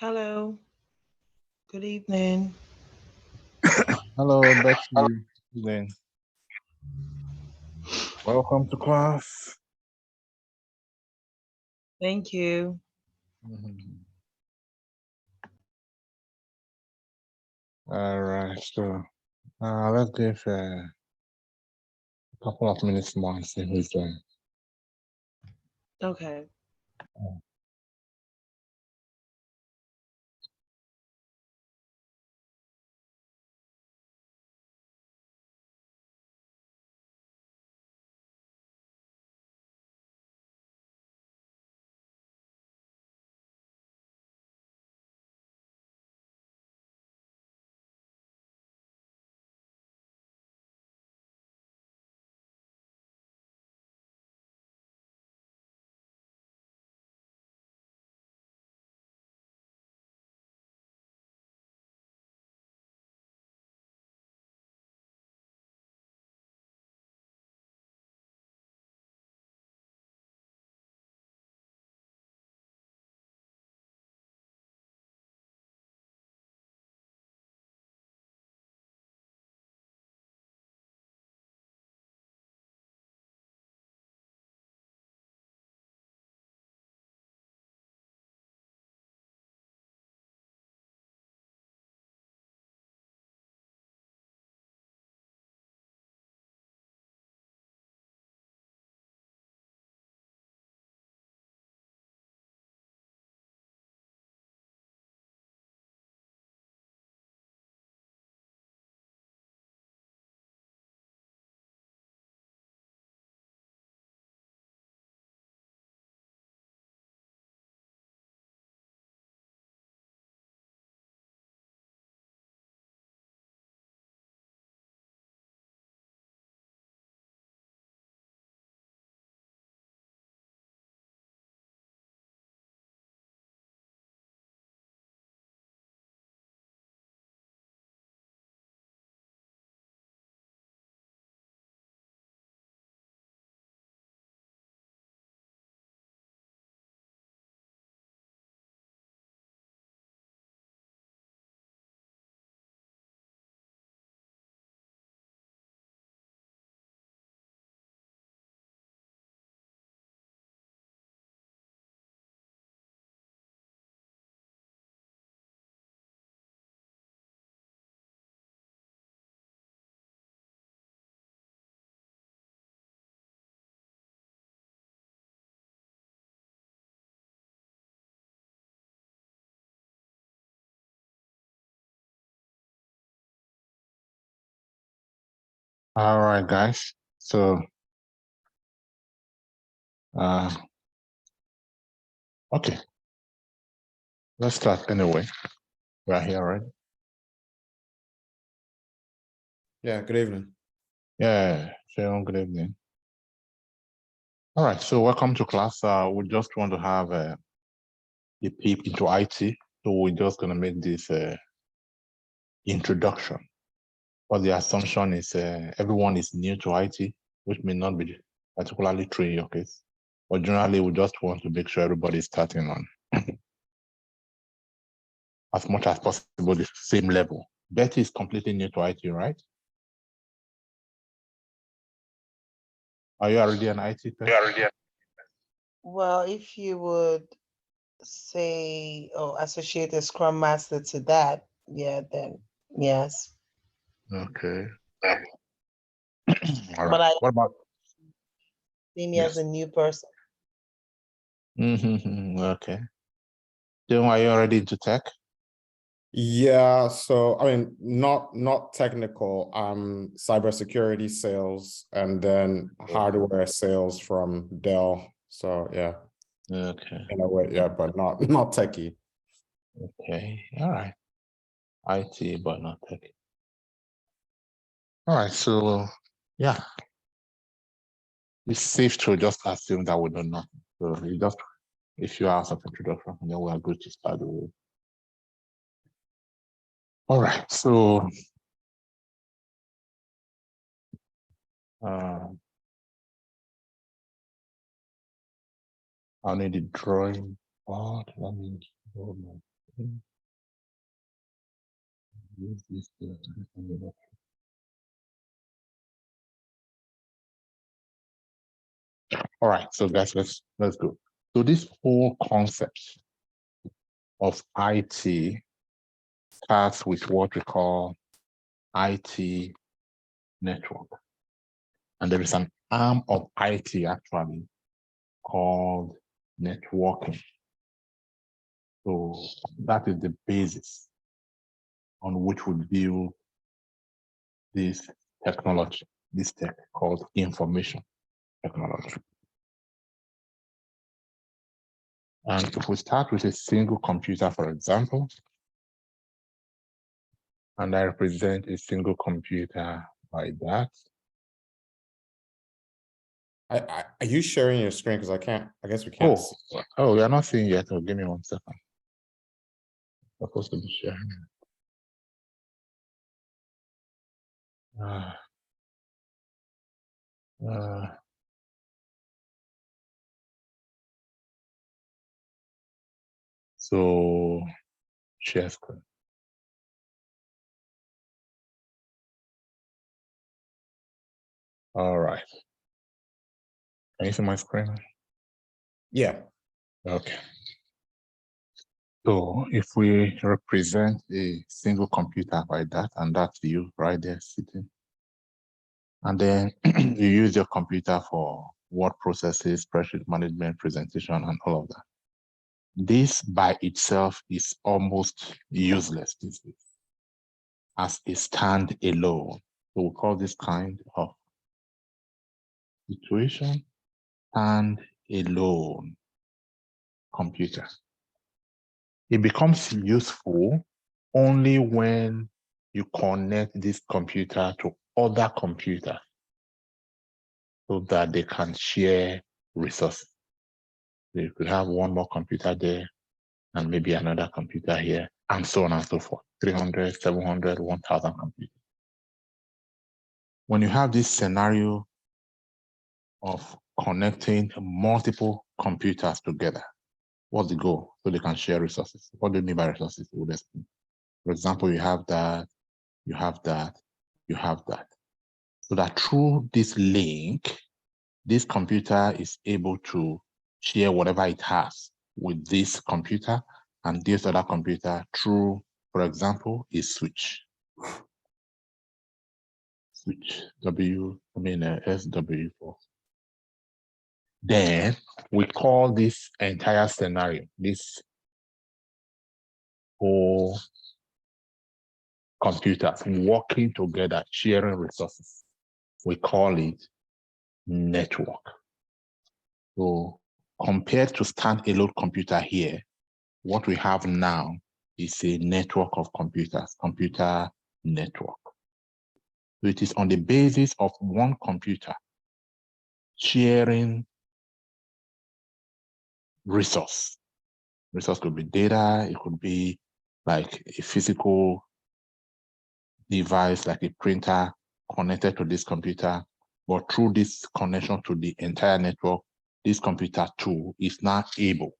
Hello, good evening. Hello, Betsy. Then welcome to class. Thank you. Mhm. All right, so let's give a couple of minutes more and see who's there. Okay. All right, guys. So okay, let's start anyway. We are here, right? Yeah, good evening. Yeah, Sharon, good evening. All right, so welcome to class. We just want to have a peep into IT. So we're just gonna make this introduction. But the assumption is everyone is new to IT, which may not be particularly true in your case. But generally, we just want to make sure everybody is starting on as much as possible the same level. Betty is completely new to IT, right? Are you already an IT person? Well, if you would say or associate a Scrum Master to that, yeah, then yes. Okay. All But right. I What about? see me as Yes. a new person. Okay. Then are you already into tech? Yeah, so I mean, not technical. Cybersecurity sales and then hardware sales from Dell. So yeah, Okay. in a way, yeah, but not techie. Okay. All right. IT, but not tech. All right. So yeah, it's safe to just assume that we don't know. So you just, if you have some introduction, and then we are good to start with. All right. So I need a drawing board. Let me go Use this to- All right, so guys, let's go. So this whole concept of IT starts with what we call IT network. And there is an arm of IT actually called networking. So that is the basis on which we build this technology, this tech called information technology. And if we start with a single computer, for example, and I represent a single computer by that. Are you sharing your screen? Because I guess we can't see. Oh, we are not seeing yet. Oh, give me 1 second. I'm supposed to be sharing. So share screen. All right. Can you see my screen? Yeah. Okay. So if we represent a single computer by that, and that's you right there sitting, and then you use your computer for word processes, spreadsheet management, presentation, and all of that. This by itself is almost useless these days as a standalone. So we call this kind of situation standalone computer. It becomes useful only when you connect this computer to other computers so that they can share resources. So you could have one more computer there and maybe another computer here, and so on and so forth. 300, 700, 1,000 computers. When you have this scenario of connecting multiple computers together, what's the goal? So they can share resources. What do you mean by resources? For example, you have that, you have that, you have that. So that through this link, this computer is able to share whatever it has with this computer and this other computer through, for example, a switch. SW4. Then we call this entire scenario, this whole computers working together, sharing resources. We call it network. So compared to standalone computer here, what we have now is a network of computers, computer network. So it is on the basis of one computer sharing resource. Resource could be data, it could be like a physical device, like a printer connected to this computer, but through this connection to the entire network, this computer too is now able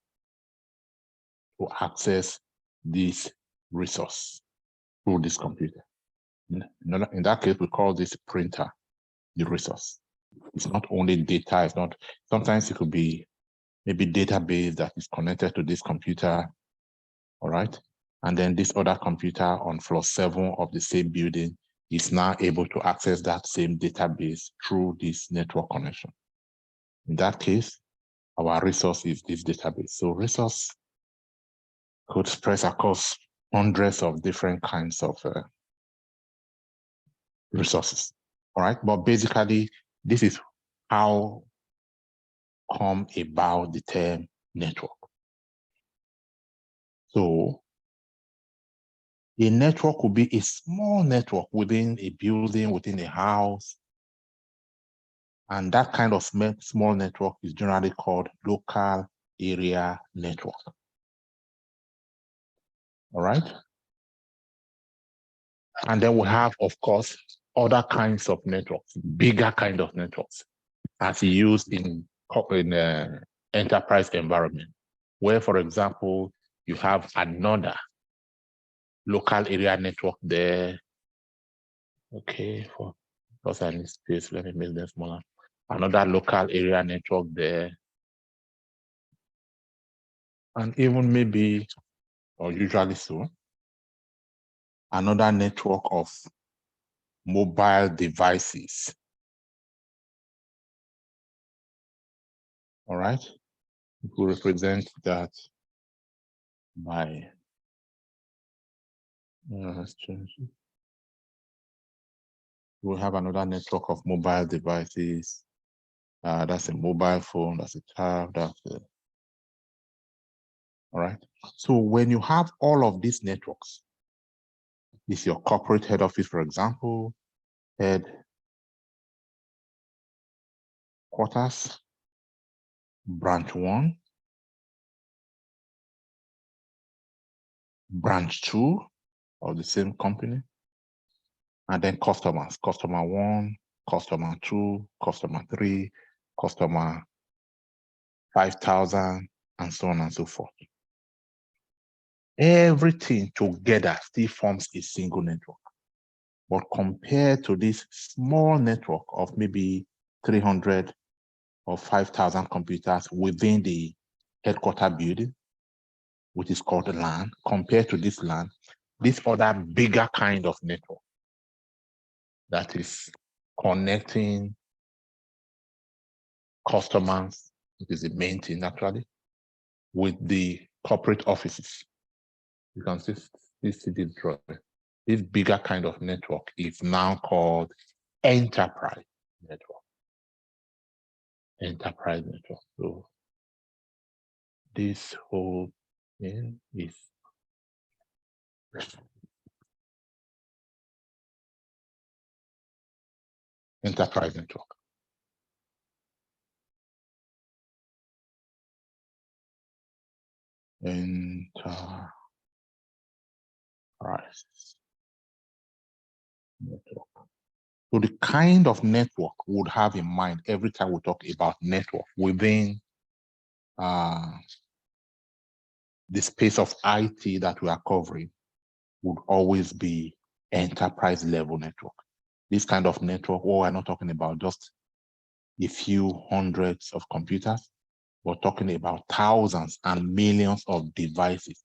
to access this resource through this computer. In that case, we call this printer the resource. It's not only data, it's not, sometimes it could be maybe database that is connected to this computer, all right? And then this other computer on floor 7 of the same building is now able to access that same database through this network connection. In that case, our resource is this database. So resource could spread across hundreds of different kinds of resources, all right? But basically, this is how come about the term network. So a network could be a small network within a building, within a house. And that kind of small network is generally called local area network. All right. And then we have, of course, other kinds of networks, bigger kind of networks as used in enterprise environment, where, for example, you have another local area network there. Okay, because I need space, let me make them smaller. Another local area network there. And even maybe, or usually so, another network of mobile devices. All right, it will represent that by, let's change it. We'll have another network of mobile devices. That's a mobile phone, that's a tab, that's a, all right. So when you have all of these networks, this is your corporate head office, for example, headquarters, branch 1, branch 2 of the same company, and then customers, customer 1, customer 2, customer 3, customer 5,000, and so on and so forth. Everything together still forms a single network. But compared to this small network of maybe 300 or 5,000 computers within the headquarter building, which is called a LAN, compared to this LAN, this other bigger kind of network that is connecting customers, which is the main thing actually, with the corporate offices. You can see this drawing. This bigger kind of network is now called enterprise network. Enterprise network. So this whole thing is enterprise network. Enterprise network. So the kind of network we would have in mind every time we talk about network within the space of IT that we are covering would always be enterprise level network. This kind of network, we're not talking about just a few hundreds of computers. We're talking about thousands and millions of devices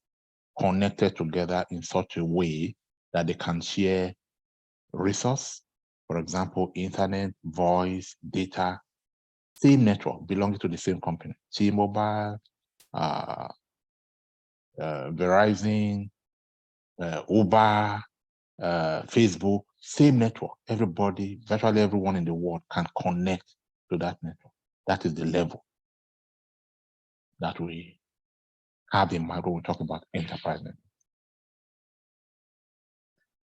connected together in such a way that they can share resource, for example, internet, voice, data, same network belonging to the same company, T-Mobile, Verizon, Uber, Facebook, same network. Everybody, virtually everyone in the world can connect to that network. That is the level that we have in mind when we talk about enterprise network.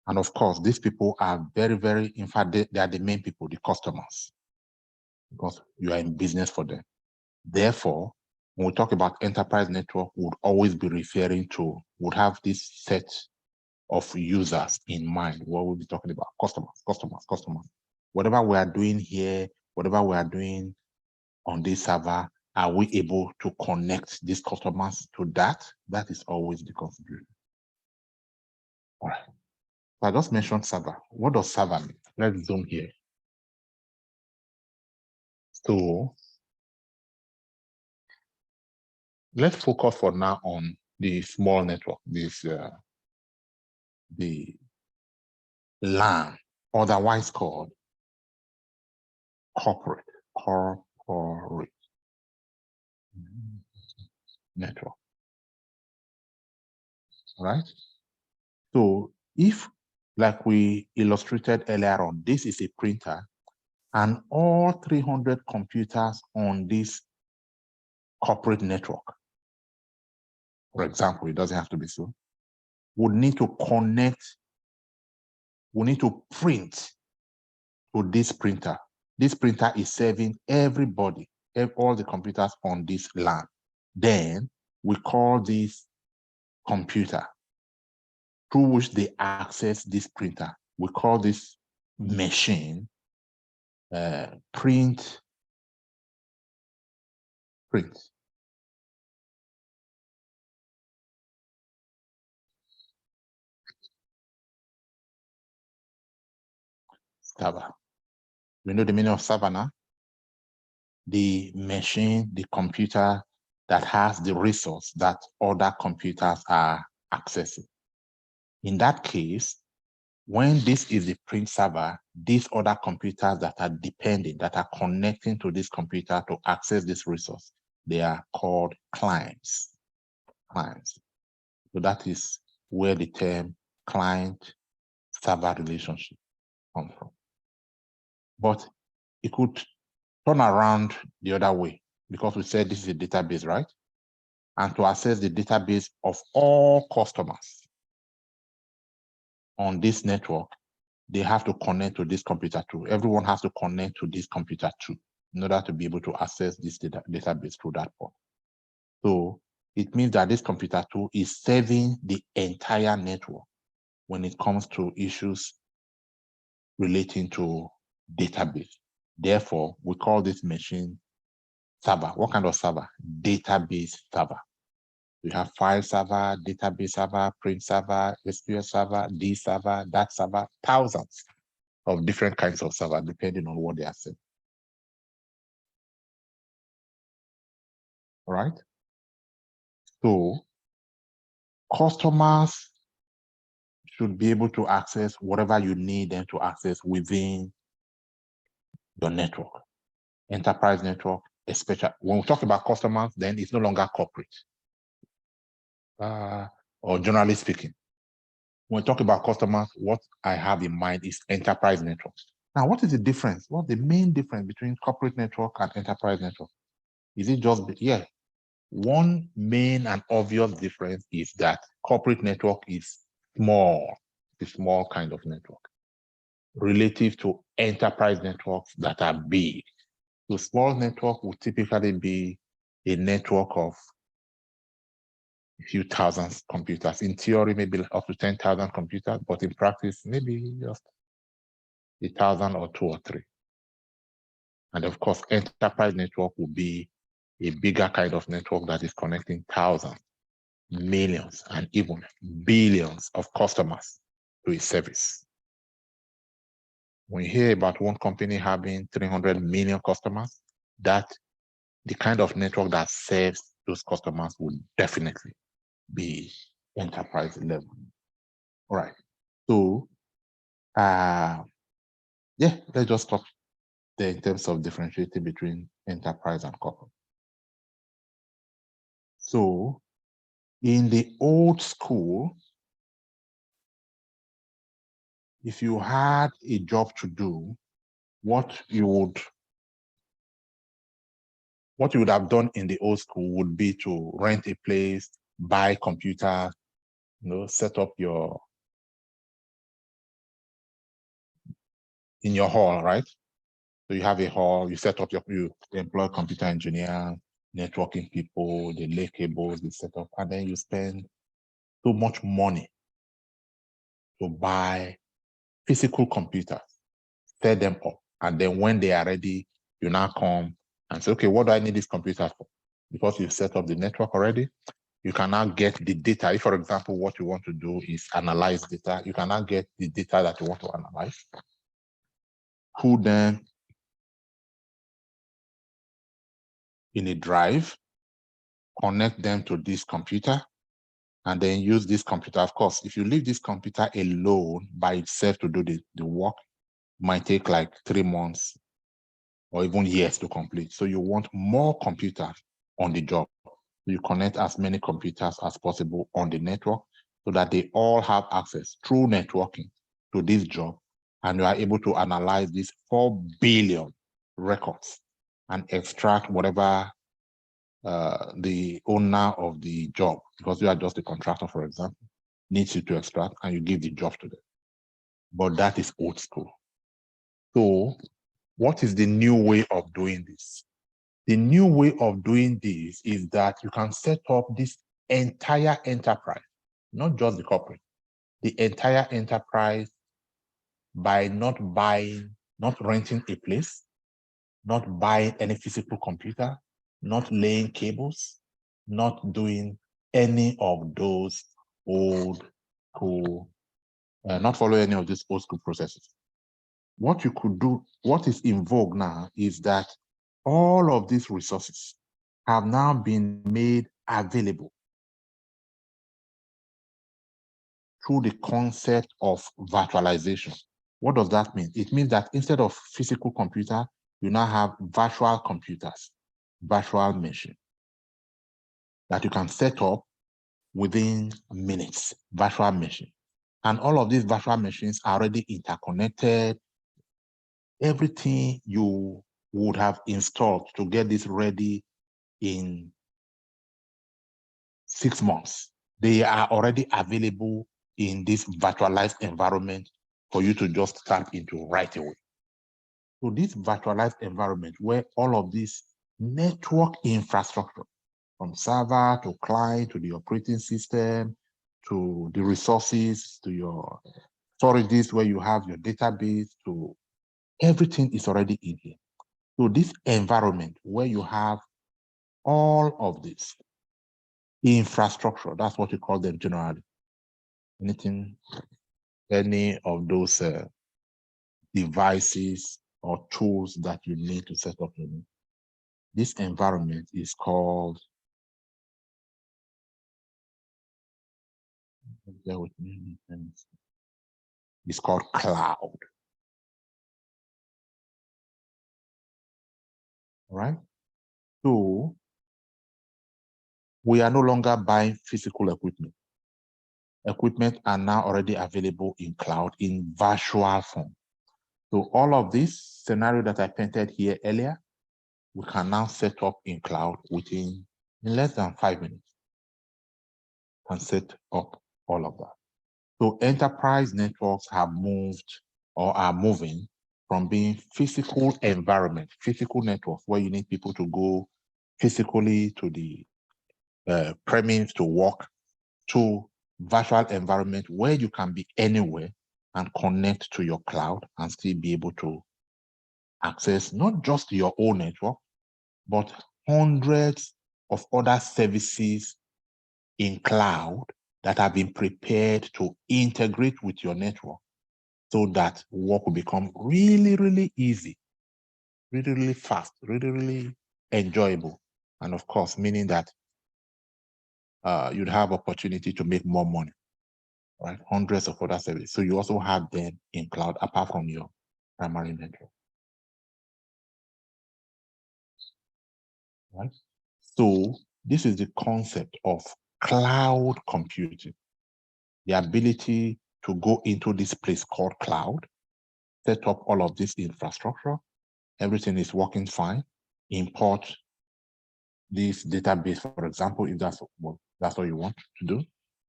And of course, these people are very, very, in fact, they are the main people, the customers, because you are in business for them. Therefore, when we talk about enterprise network, we would always be referring to, would have this set of users in mind. What we'll be talking about, customers. Whatever we are doing here, whatever we are doing on this server, are we able to connect these customers to that? That is always the consideration. All right. So I just mentioned server. What does server mean? Let's zoom here. So let's focus for now on the small network, this the LAN, otherwise called corporate network. All right. So if, like we illustrated earlier on, this is a printer, and all 300 computers on this corporate network, for example, it doesn't have to be so, would need to connect, we need to print to this printer. This printer is serving everybody, all the computers on this LAN. Then we call this computer through which they access this printer. We call this machine print. server. We know the meaning of server now. The machine, the computer that has the resource that other computers are accessing. In that case, when this is the print server, these other computers that are depending, that are connecting to this computer to access this resource, they are called clients. Clients. So that is where the term client-server relationship comes from. But it could turn around the other way, because we said this is a database, right? And to access the database of all customers on this network, they have to connect to this computer too. Everyone has to connect to this computer too, in order to be able to access this database through that port. So it means that this computer too is serving the entire network when it comes to issues relating to database. Therefore, we call this machine server. What kind of server? Database server. We have file server, database server, print server, SQL server, this server, that server, thousands of different kinds of server, depending on what they are saying. All right. So customers should be able to access whatever you need them to access within your network. Enterprise network, especially when we talk about customers, then it's no longer corporate. Or generally speaking, when we talk about customers, what I have in mind is enterprise networks. Now, what is the difference? What's the main difference between corporate network and enterprise network? Is it just, yeah, one main and obvious difference is that corporate network is small, a small kind of network, relative to enterprise networks that are big. So small network would typically be a network of a few thousand computers. In theory, maybe up to 10,000 computers, but in practice, maybe just 1,000 or 2 or 3. And of course, enterprise network will be a bigger kind of network that is connecting thousands, millions, and even billions of customers to a service. When you hear about one company having 300 million customers, that the kind of network that serves those customers would definitely be enterprise level. All right. So, yeah, let's just stop there in terms of differentiating between enterprise and corporate. So, in the old school, if you had a job to do, what you would have done in the old school would be to rent a place, buy computers, set up in your hall, right? So you have a hall, you set up you employ computer engineer, networking people, they lay cables, they set up, and then you spend so much money to buy physical computers, set them up. And then when they are ready, you now come and say, okay, what do I need this computer for? Because you've set up the network already, you can now get the data. If, for example, what you want to do is analyze data, you can now get the data that you want to analyze, put them in a drive, connect them to this computer, and then use this computer. Of course, if you leave this computer alone by itself to do the work, it might take like 3 months or even years to complete. So you want more computers on the job. You connect as many computers as possible on the network so that they all have access through networking to this job. And you are able to analyze these 4 billion records and extract whatever the owner of the job, because you are just a contractor, for example, needs you to extract, and you give the job to them. But that is old school. So what is the new way of doing this? The new way of doing this is that you can set up this entire enterprise, not just the corporate, the entire enterprise by not renting a place, not buying any physical computer, not laying cables, not doing any of those old school, not following any of these old school processes. what you could do, what is in vogue now is that all of these resources have now been made available through the concept of virtualization. What does that mean? It means that instead of physical computer, you now have virtual computers, virtual machine that you can set up within minutes, virtual machine. And all of these virtual machines are already interconnected. Everything you would have installed to get this ready in 6 months, they are already available in this virtualized environment for you to just tap into right away. So this virtualized environment where all of this network infrastructure from server to client to the operating system to the resources to your storages where you have your database to everything is already in here. So this environment where you have all of this infrastructure, that's what you call them generally. Anything, any of those devices or tools that you need to set up in this environment is called, bear with me, it's called cloud. All right. So we are no longer buying physical equipment. Equipment are now already available in cloud in virtual form. So all of this scenario that I painted here earlier, we can now set up in cloud in less than 5 minutes. And set up all of that. So enterprise networks have moved or are moving from being physical environment, physical networks where you need people to go physically to the premise to work, to virtual environment where you can be anywhere and connect to your cloud and still be able to access not just your own network, but hundreds of other services in cloud that have been prepared to integrate with your network so that work will become really, really easy, really, really fast, really, really enjoyable. And of course, meaning that you'd have opportunity to make more money, right? Hundreds of other services. So you also have them in cloud apart from your primary network, right? So this is the concept of cloud computing, the ability to go into this place called cloud, set up all of this infrastructure, everything is working fine, import this database, for example, if that's what you want to do,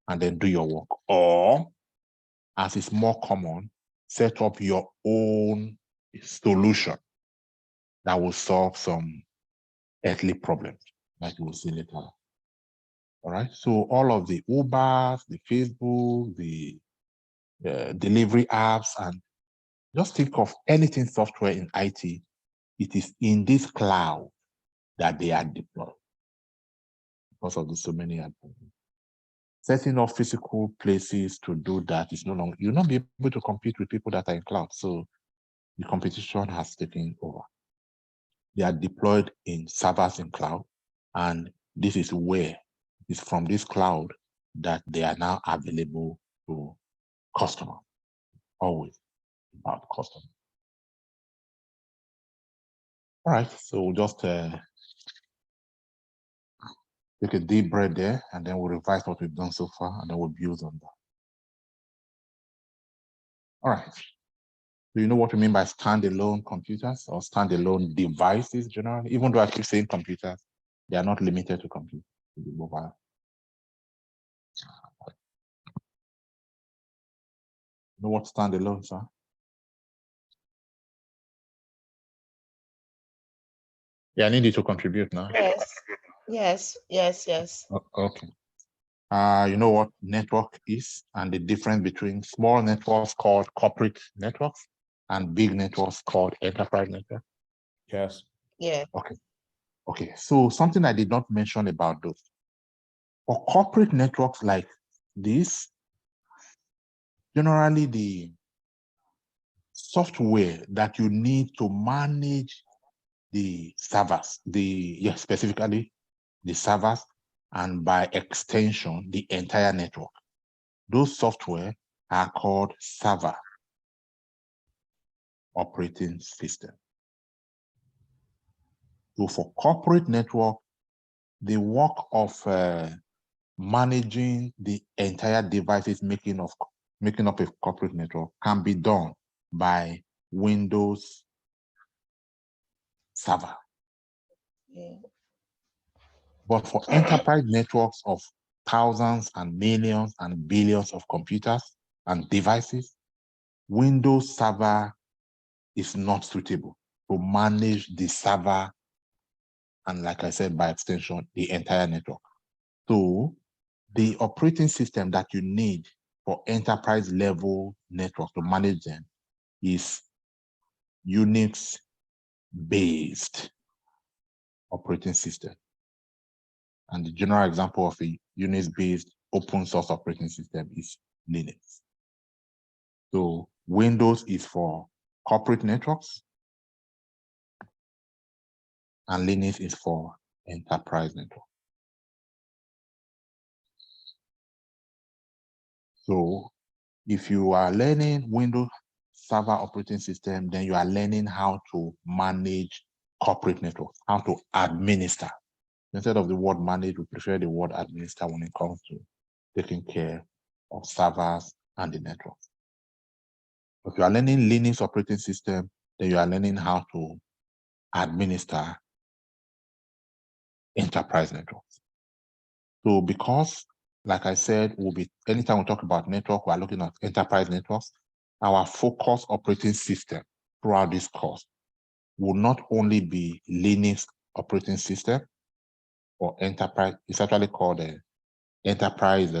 and then do your work. Or, as is more common, set up your own solution that will solve some earthly problems, like we'll see later. All right, so all of the Ubers, the Facebook, the delivery apps, and just think of anything software in IT, it is in this cloud that they are deployed because of the so many advantages. Setting up physical places to do that is no longer, you'll not be able to compete with people that are in cloud. So the competition has taken over. They are deployed in servers in cloud. And this is where it's from this cloud that they are now available to customers, always about customers. All right, so we'll just take a deep breath there, and then we'll revise what we've done so far, and then we'll build on that. All right. Do you know what we mean by standalone computers or standalone devices generally? Even though I keep saying computers, they are not limited to computers, to the mobile. You know what standalones are? Yeah, I need you to contribute now. Yes. Okay. You know what network is and the difference between small networks called corporate networks and big networks called enterprise networks? Yes. Yeah. Okay. So something I did not mention about those. For corporate networks like this, generally software that you need to manage the servers, specifically the servers, and by extension, the entire network. Those software are called server operating system. So for corporate network, the work of managing the entire devices making up a corporate network can be done by Windows Server. Yeah. But for enterprise networks of thousands and millions and billions of computers and devices, Windows Server is not suitable to manage the server and, like I said, by extension, the entire network. So the operating system that you need for enterprise level networks to manage them is Unix-based operating system. And the general example of a Unix-based open source operating system is Linux. So Windows is for corporate networks, and Linux is for enterprise network. So if you are learning Windows Server operating system, then you are learning how to manage corporate networks, how to administer. Instead of the word manage, we prefer the word administer when it comes to taking care of servers and the network. If you are learning Linux operating system, then you are learning how to administer enterprise networks. So because, like I said, anytime we talk about network, we're looking at enterprise networks. Our focus operating system throughout this course will not only be Linux operating system or enterprise. It's actually called enterprise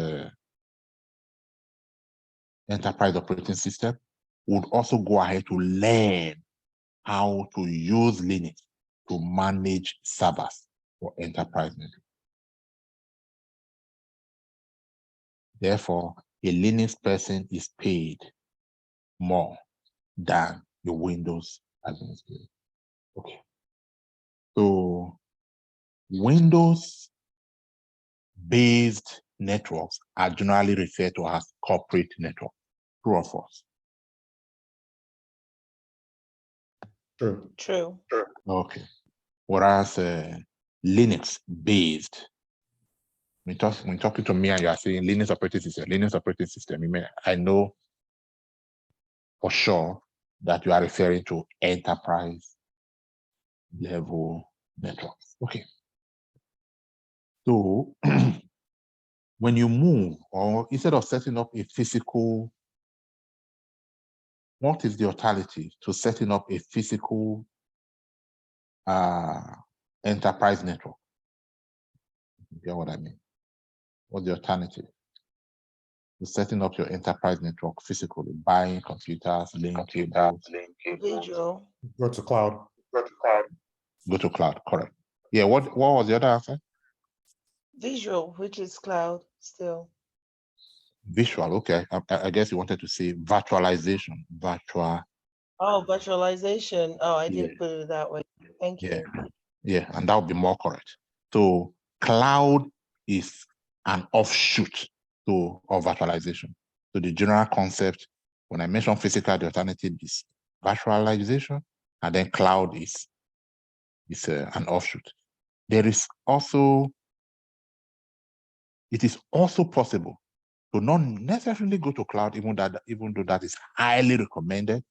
operating system. Would also go ahead to learn how to use Linux to manage servers for enterprise network. Therefore, a Linux person is paid more than the Windows administrator. Okay. So Windows-based networks are generally referred to as corporate networks. True or false? True. True. Okay. Whereas Linux-based, when talking to me and you are saying Linux operating system, I know for sure that you are referring to enterprise level networks. Okay. So when you move, or instead of setting up a physical, what is the alternative to setting up a physical enterprise network? You get what I mean? What's the alternative to setting up your enterprise network physically? Buying computers, laying cables. Visual. Go to cloud. Go to cloud, correct. Yeah, what was the other answer? Visual, which is cloud still. Visual, okay. I guess you wanted to say virtualization. Oh, virtualization. Oh, I didn't Yeah. put it that way. Thank you. Yeah, and that would be more correct. So cloud is an offshoot of virtualization. So the general concept, when I mention physical, the alternative is virtualization, and then cloud is an offshoot. It is also possible to not necessarily go to cloud, even though that is highly recommended,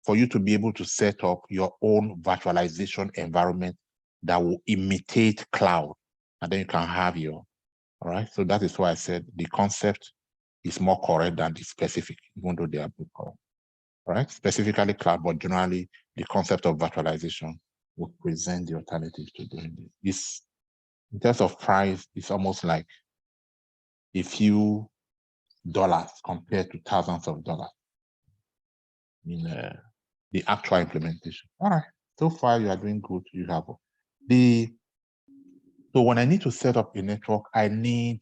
for you to be able to set up your own virtualization environment that will imitate cloud, and then you can have all right? So that is why I said the concept is more correct than the specific, even though they are both correct, right? Specifically cloud, but generally the concept of virtualization will present the alternative to doing this. In terms of price, it's almost like a few dollars compared to thousands of dollars in the actual implementation. All right, so far you are doing good. You have so when I need to set up a network, I need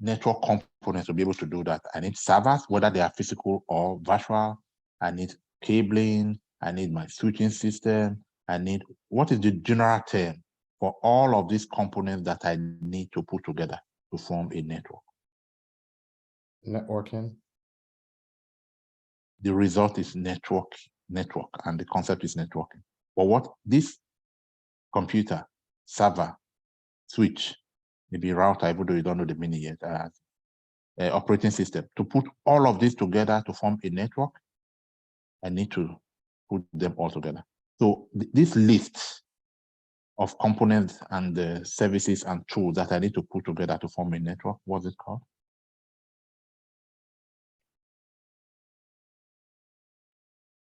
network components to be able to do that. I need servers, whether they are physical or virtual. I need cabling, I need my switching system, I need, what is the general term for all of these components that I need to put together to form a network? Networking. The result is network, and the concept is networking. But what this computer, server, switch, maybe router, even though you don't know the meaning yet, operating system, to put all of this together to form a network, I need to put them all together. So this list of components and the services and tools that I need to put together to form a network, what's it called?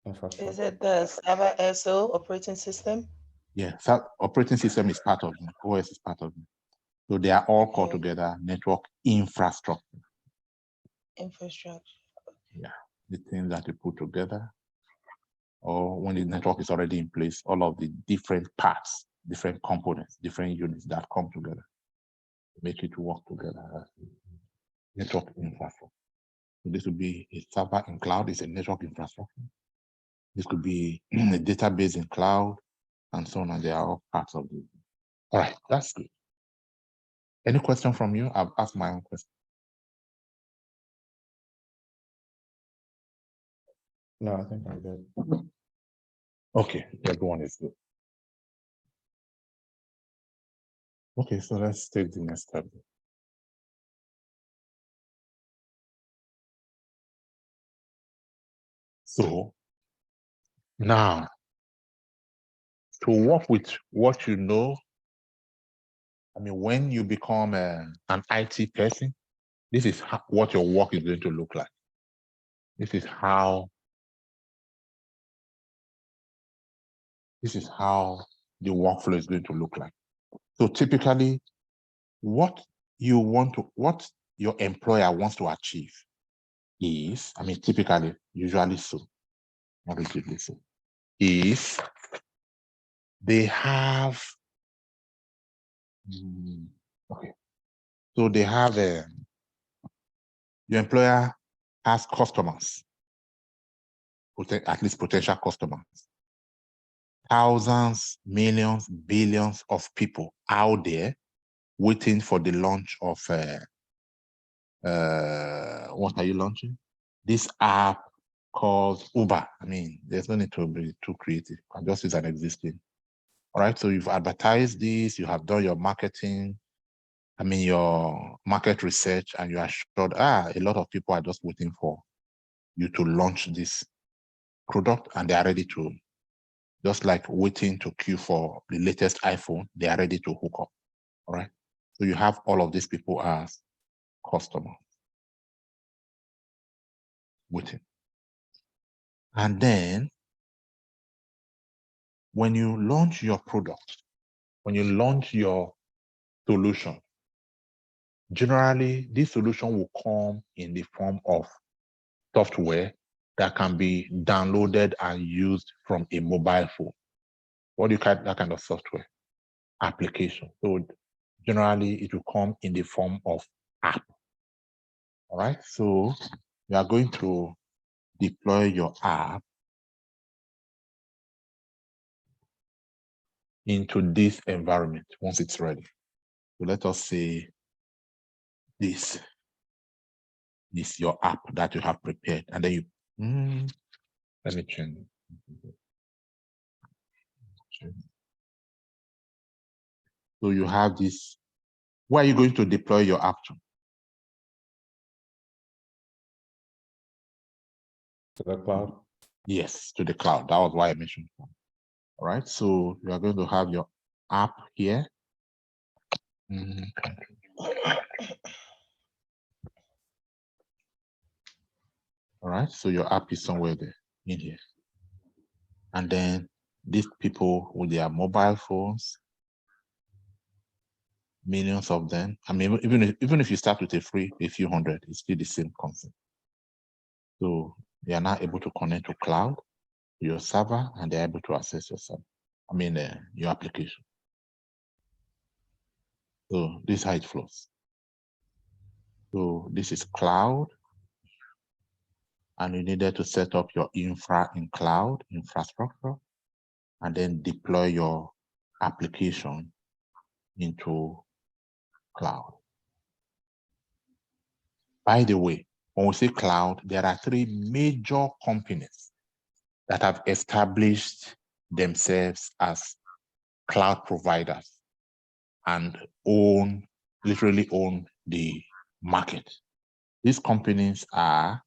Infrastructure. Is it the server SO operating system? Yeah, so operating system is part of it. OS is part of it. So they are all called Okay. together network infrastructure. Infrastructure. Yeah, the things that you put together, or when the network is already in place, all of the different parts, different components, different units that come together to make it work together. Network infrastructure. So this would be a server in cloud, is a network infrastructure. This could be a database in cloud, and so on, and they are all parts of it. All right, that's good. Any question from you? I've asked my own question. No, I think I'm good. Okay, everyone is good. Okay, so let's take the next step. So now, to work with what you know, I mean, when you become an IT person, this is what your work is going to look like. This is how the workflow is going to look like. So typically, what your employer wants to achieve is, I mean, typically, usually so, not relatively so, is they have, okay, so they have your employer has customers, at least potential customers, thousands, millions, billions of people out there waiting for the launch of what are you launching? This app called Uber. I mean, there's no need to be too creative. I just use an existing. All right, so you've advertised this, you have done your marketing, I mean, your market research, and you are sure, a lot of people are just waiting for you to launch this product, and they are ready to, just like waiting to queue for the latest iPhone, they are ready to hook up. All right, so you have all of these people as customers waiting. And then when you launch your product, when you launch your solution, generally this solution will come in the form of software that can be downloaded and used from a mobile phone. What do you call that kind of software? Application. So generally it will come in the form of app. All right, so you are going to deploy your app into this environment once it's ready. So let us say this is your app that you have prepared, and then you let me change. So you have this. Where are you going to deploy your app to? To the cloud. Yes, to the cloud. That was why I mentioned. All right, so you are going to have your app here. All right, so your app is somewhere there in here. And then these people with their mobile phones, millions of them. I mean, even if you start with a few hundred, it's still the same concept. So they are now able to connect to cloud, your server, and they're able to access your server. I mean, your application. So this is how it flows. So this is cloud. and you needed to set up your infra in cloud infrastructure, and then deploy your application into cloud. By the way, when we say cloud, there are three major companies that have established themselves as cloud providers and literally own the market. These companies are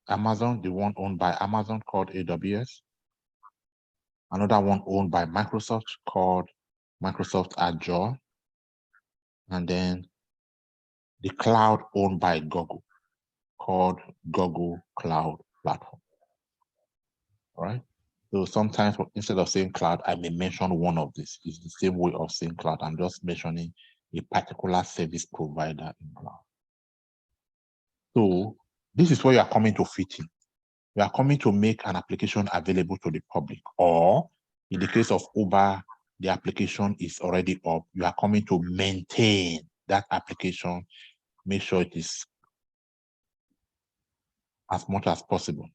Amazon, the one owned by Amazon called AWS, another one owned by Microsoft called Microsoft Azure, and then the cloud owned by Google called Google Cloud Platform. All right. So sometimes instead of saying cloud, I may mention one of these. It's the same way of saying cloud. I'm just mentioning a particular service provider in cloud. So this is where you are coming to fit in. You are coming to make an application available to the public, or in the case of Uber, the application is already up. You are coming to maintain that application, make sure it is as much as possible.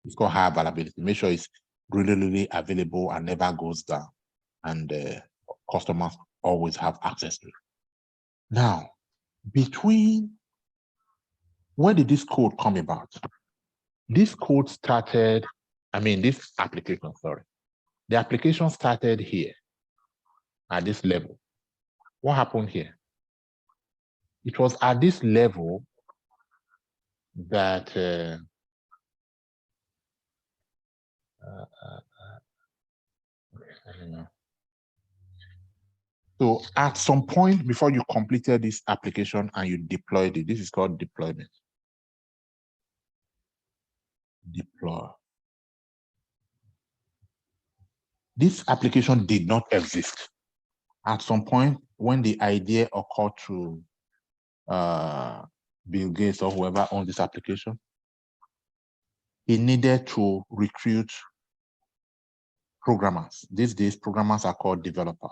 It's called high availability. Make sure it's really available and never goes down, and customers always have access to it. Now, when did this code come about? This code started, this application, sorry. The application started here at this level. What happened here? It was at this level that I don't know. So at some point before you completed this application and you deployed it, this is called deployment. Deploy. This application did not exist. At some point when the idea occurred to Bill Gates or whoever owned this application, he needed to recruit programmers. These days, programmers are called developers.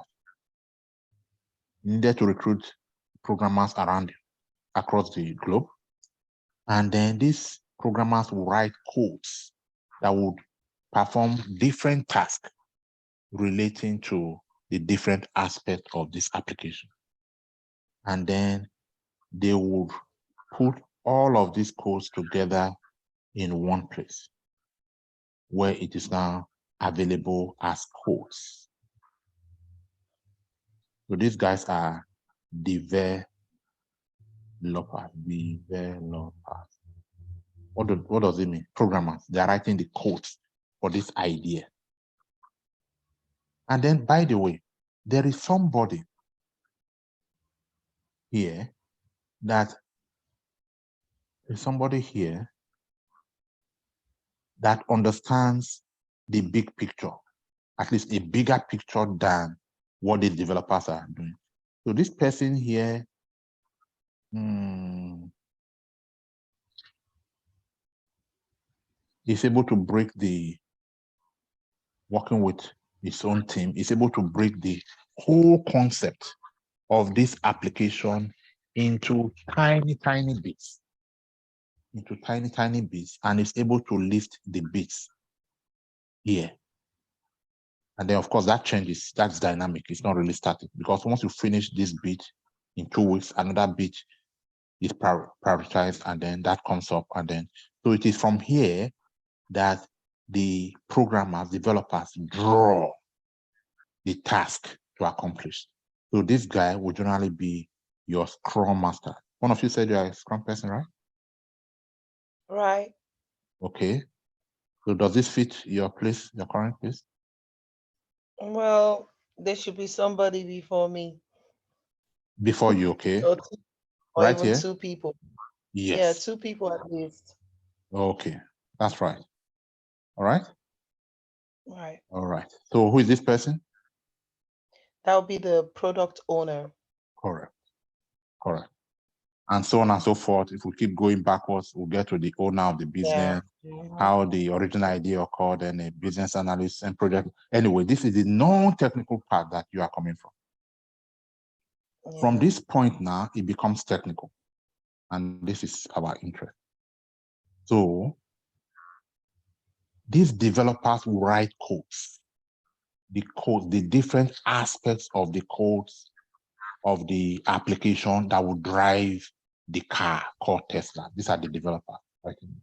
He needed to recruit programmers across the globe. And then these programmers will write codes that would perform different tasks relating to the different aspects of this application. And then they would put all of these codes together in one place where it is now available as codes. So these guys are developers. What does it mean? Programmers. They're writing the codes for this idea. And then, by the way, there is somebody here that understands the big picture, at least a bigger picture than what the developers are doing. So this person here is able to break working with his own team, is able to break the whole concept of this application into tiny bits. And is able to list the bits here. And then, of course, that changes. That's dynamic. It's not really static, because once you finish this bit in 2 weeks, another bit is prioritized, and then that comes up. And then, so it is from here that the programmers, developers draw the task to accomplish. So this guy will generally be your Scrum Master. One of you said you're a Scrum person, right? Right. Okay. So does this fit your place, your current place? Well, there should be somebody before me. Before you, okay? Or Right even here? 2 people. Yes. Yeah, 2 people at least. Okay, that's right. All right? Right. All right. So who is this person? That would be the product owner. Correct. And so on and so forth. If we keep going backwards, we'll get to the owner of the business, how the original idea occurred, and a business analyst and project. Anyway, this is the non-technical part that you are coming from. Yeah. From this point now, it becomes technical. And this is our interest. So these developers will write codes, the different aspects of the codes of the application that will drive the car called Tesla. These are the developers, like in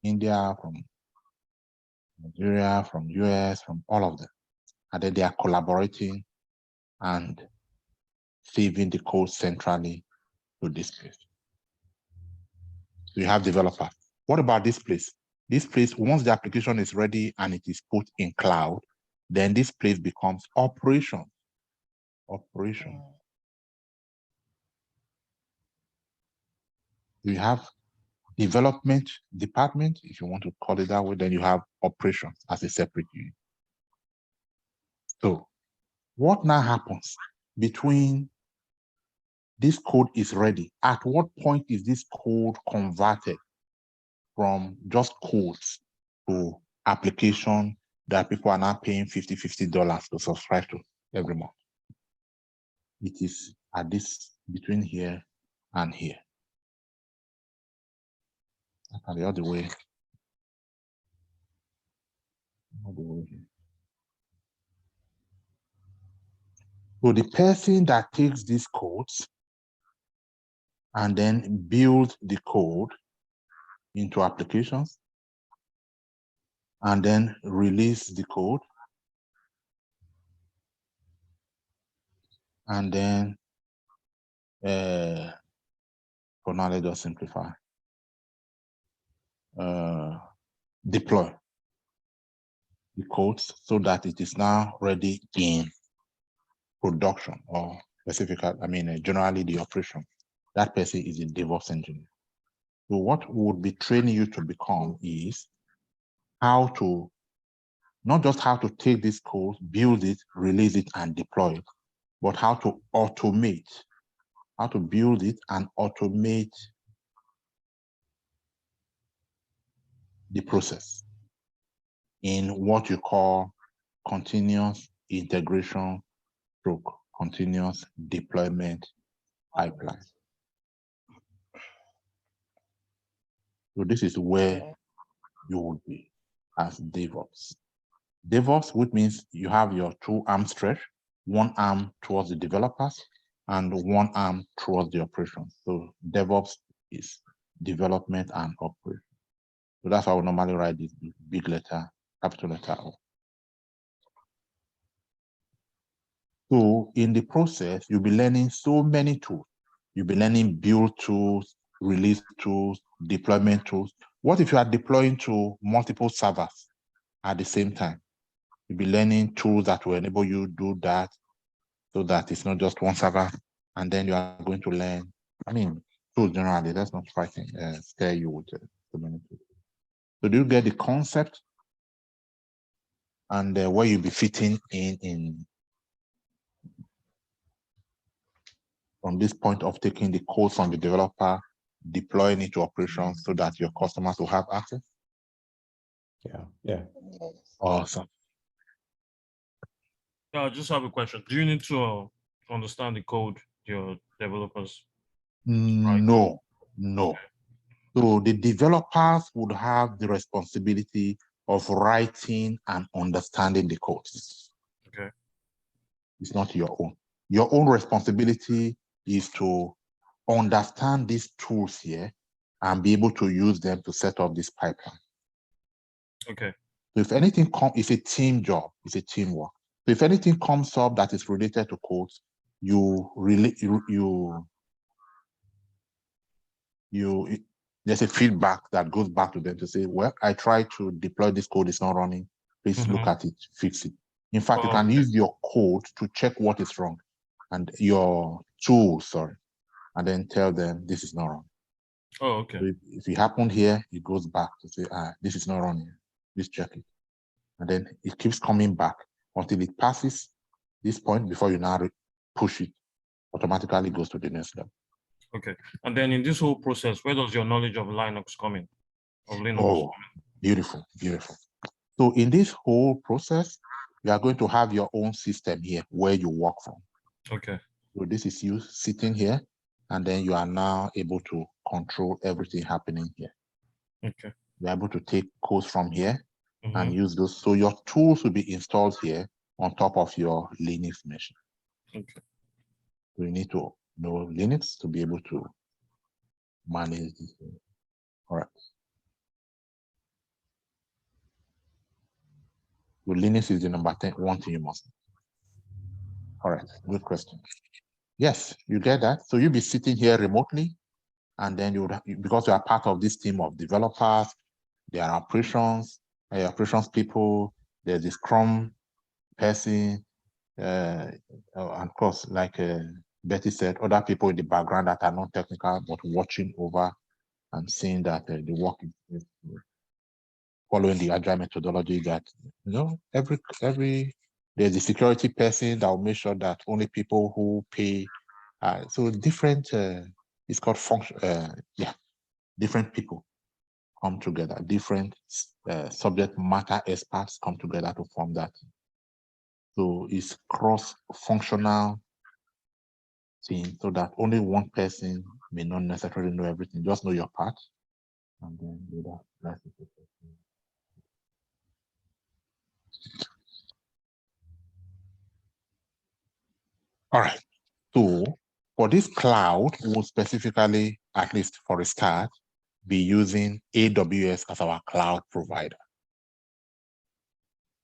India, from Nigeria, from US, from all of them. And then they are collaborating and saving the code centrally to this place. So you have developers. What about this place? This place, once the application is ready and it is put in cloud, then this place becomes operation. You have development department, if you want to call it that way, then you have operations as a separate unit. So what now happens between this code is ready? At what point is this code converted from just codes to application that people are now paying $50 to subscribe to every month? It is at this between here and here. And the other way. Here. So the person that takes these codes and then build the code into applications and then release the code and then for now let us simplify, deploy the codes so that it is now ready in production, or specifically, generally the operation. That person is a DevOps engineer. So what we would be training you to become is how to, not just how to take this code, build it, release it, and deploy it, but how to automate, how to build it and automate the process in what you call continuous integration stroke continuous deployment pipeline. So this is where you would be as DevOps. DevOps, which means you have your two arm stretch, one arm towards the developers and one arm towards the operations. So DevOps is development and operation. So that's how we normally write this big letter, capital letter O. So in the process, you'll be learning so many tools. You'll be learning build tools, release tools, deployment tools. What if you are deploying to multiple servers at the same time? You'll be learning tools that will enable you to do that so that it's not just one server. And then you are going to learn, tools generally, that's not fighting, scare you with so many tools. So do you get the concept and where you'll be fitting in from this point of taking the code from the developer, deploying it to operations so that your customers will have access? Yeah. Awesome. I just have a question. Do you need to understand the code your developers write? No. So the developers would have the responsibility of writing and understanding the code. Okay. It's not your own. Your own responsibility is to understand these tools here and be able to use them to set up this pipeline. Okay. So if anything comes, it's a team job, it's a teamwork. So if anything comes up that is related to codes, there's a feedback that goes back to them to say, well, I tried to deploy this code, it's not running. Please look at it, fix it. In fact, you can use your code to check what is wrong and your tool, and then tell them this is not wrong. Oh, okay. So if it happened here, it goes back to say, this is not running. Please check it. And then it keeps coming back until it passes this point before you now push it, automatically goes to the next level. Okay. And then in this whole process, where does your knowledge of Linux come in? Of Linux? Oh, beautiful. So in this whole process, you are going to have your own system here where you work from. Okay. So this is you sitting here, and then you are now able to control everything happening here. Okay. You're able to take codes from here and Mhm. use those. So your tools will be installed here on top of your Linux machine. Okay. So you need to know Linux to be able to manage this. All right. So Linux is the number 1 thing you must know. All right, good question. Yes, you get that. So you'll be sitting here remotely, and then because you are part of this team of developers, there are operations people, there's the Scrum person, and of course, like Betty said, other people in the background that are not technical, but watching over and seeing that the work is following the agile methodology that, there's a security person that will make sure that only people who pay, so different, it's called function, different people come together, different subject matter experts come together to form that. So it's cross-functional thing, so that only one person may not necessarily know everything, just know your part, and then do that. That's it. All right. So for this cloud, we'll specifically, at least for a start, be using AWS as our cloud provider.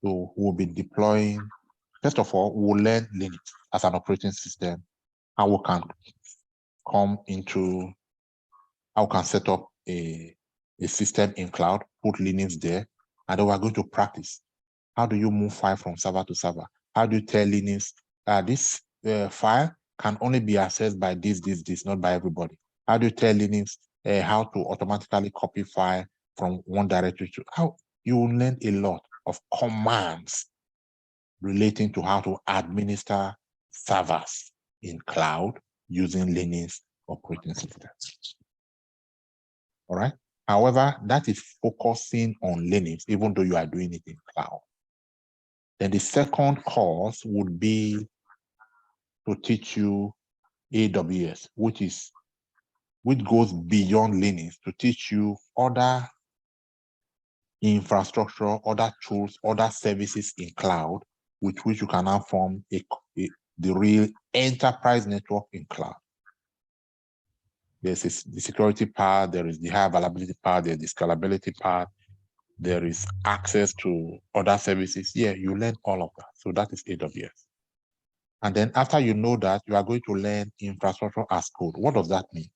So we'll be deploying, first of all, we'll learn Linux as an operating system, how we can set up a system in cloud, put Linux there, and then we're going to practice. How do you move file from server to server? How do you tell Linux this file can only be accessed by this, not by everybody? How do you tell Linux how to automatically copy file from one directory to how? You will learn a lot of commands relating to how to administer servers in cloud using Linux operating system. All right. However, that is focusing on Linux, even though you are doing it in cloud. Then the second course would be to teach you AWS, which goes beyond Linux, to teach you other infrastructure, other tools, other services in cloud, with which you can now form the real enterprise network in cloud. There's the security part, there is the high availability part, there's the scalability part, there is access to other services. Yeah, you learn all of that. So that is AWS. And then after you know that, you are going to learn infrastructure as code. What does that mean?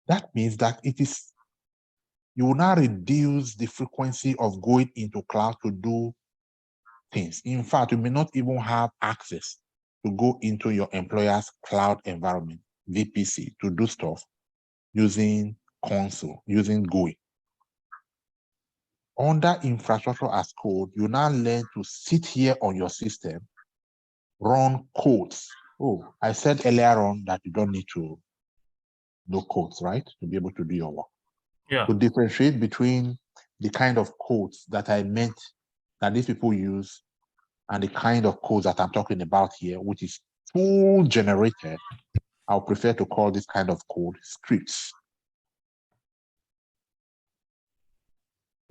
That means that you will now reduce the frequency of going into cloud to do things. In fact, you may not even have access to go into your employer's cloud environment, VPC, to do stuff using console, using GUI. Under infrastructure as code, you now learn to sit here on your system, run codes. Oh, I said earlier on that you don't need to know codes, right? To be able to do your work. Yeah. To differentiate between the kind of codes that I meant that these people use and the kind of codes that I'm talking about here, which is tool generated, I'll prefer to call this kind of code scripts.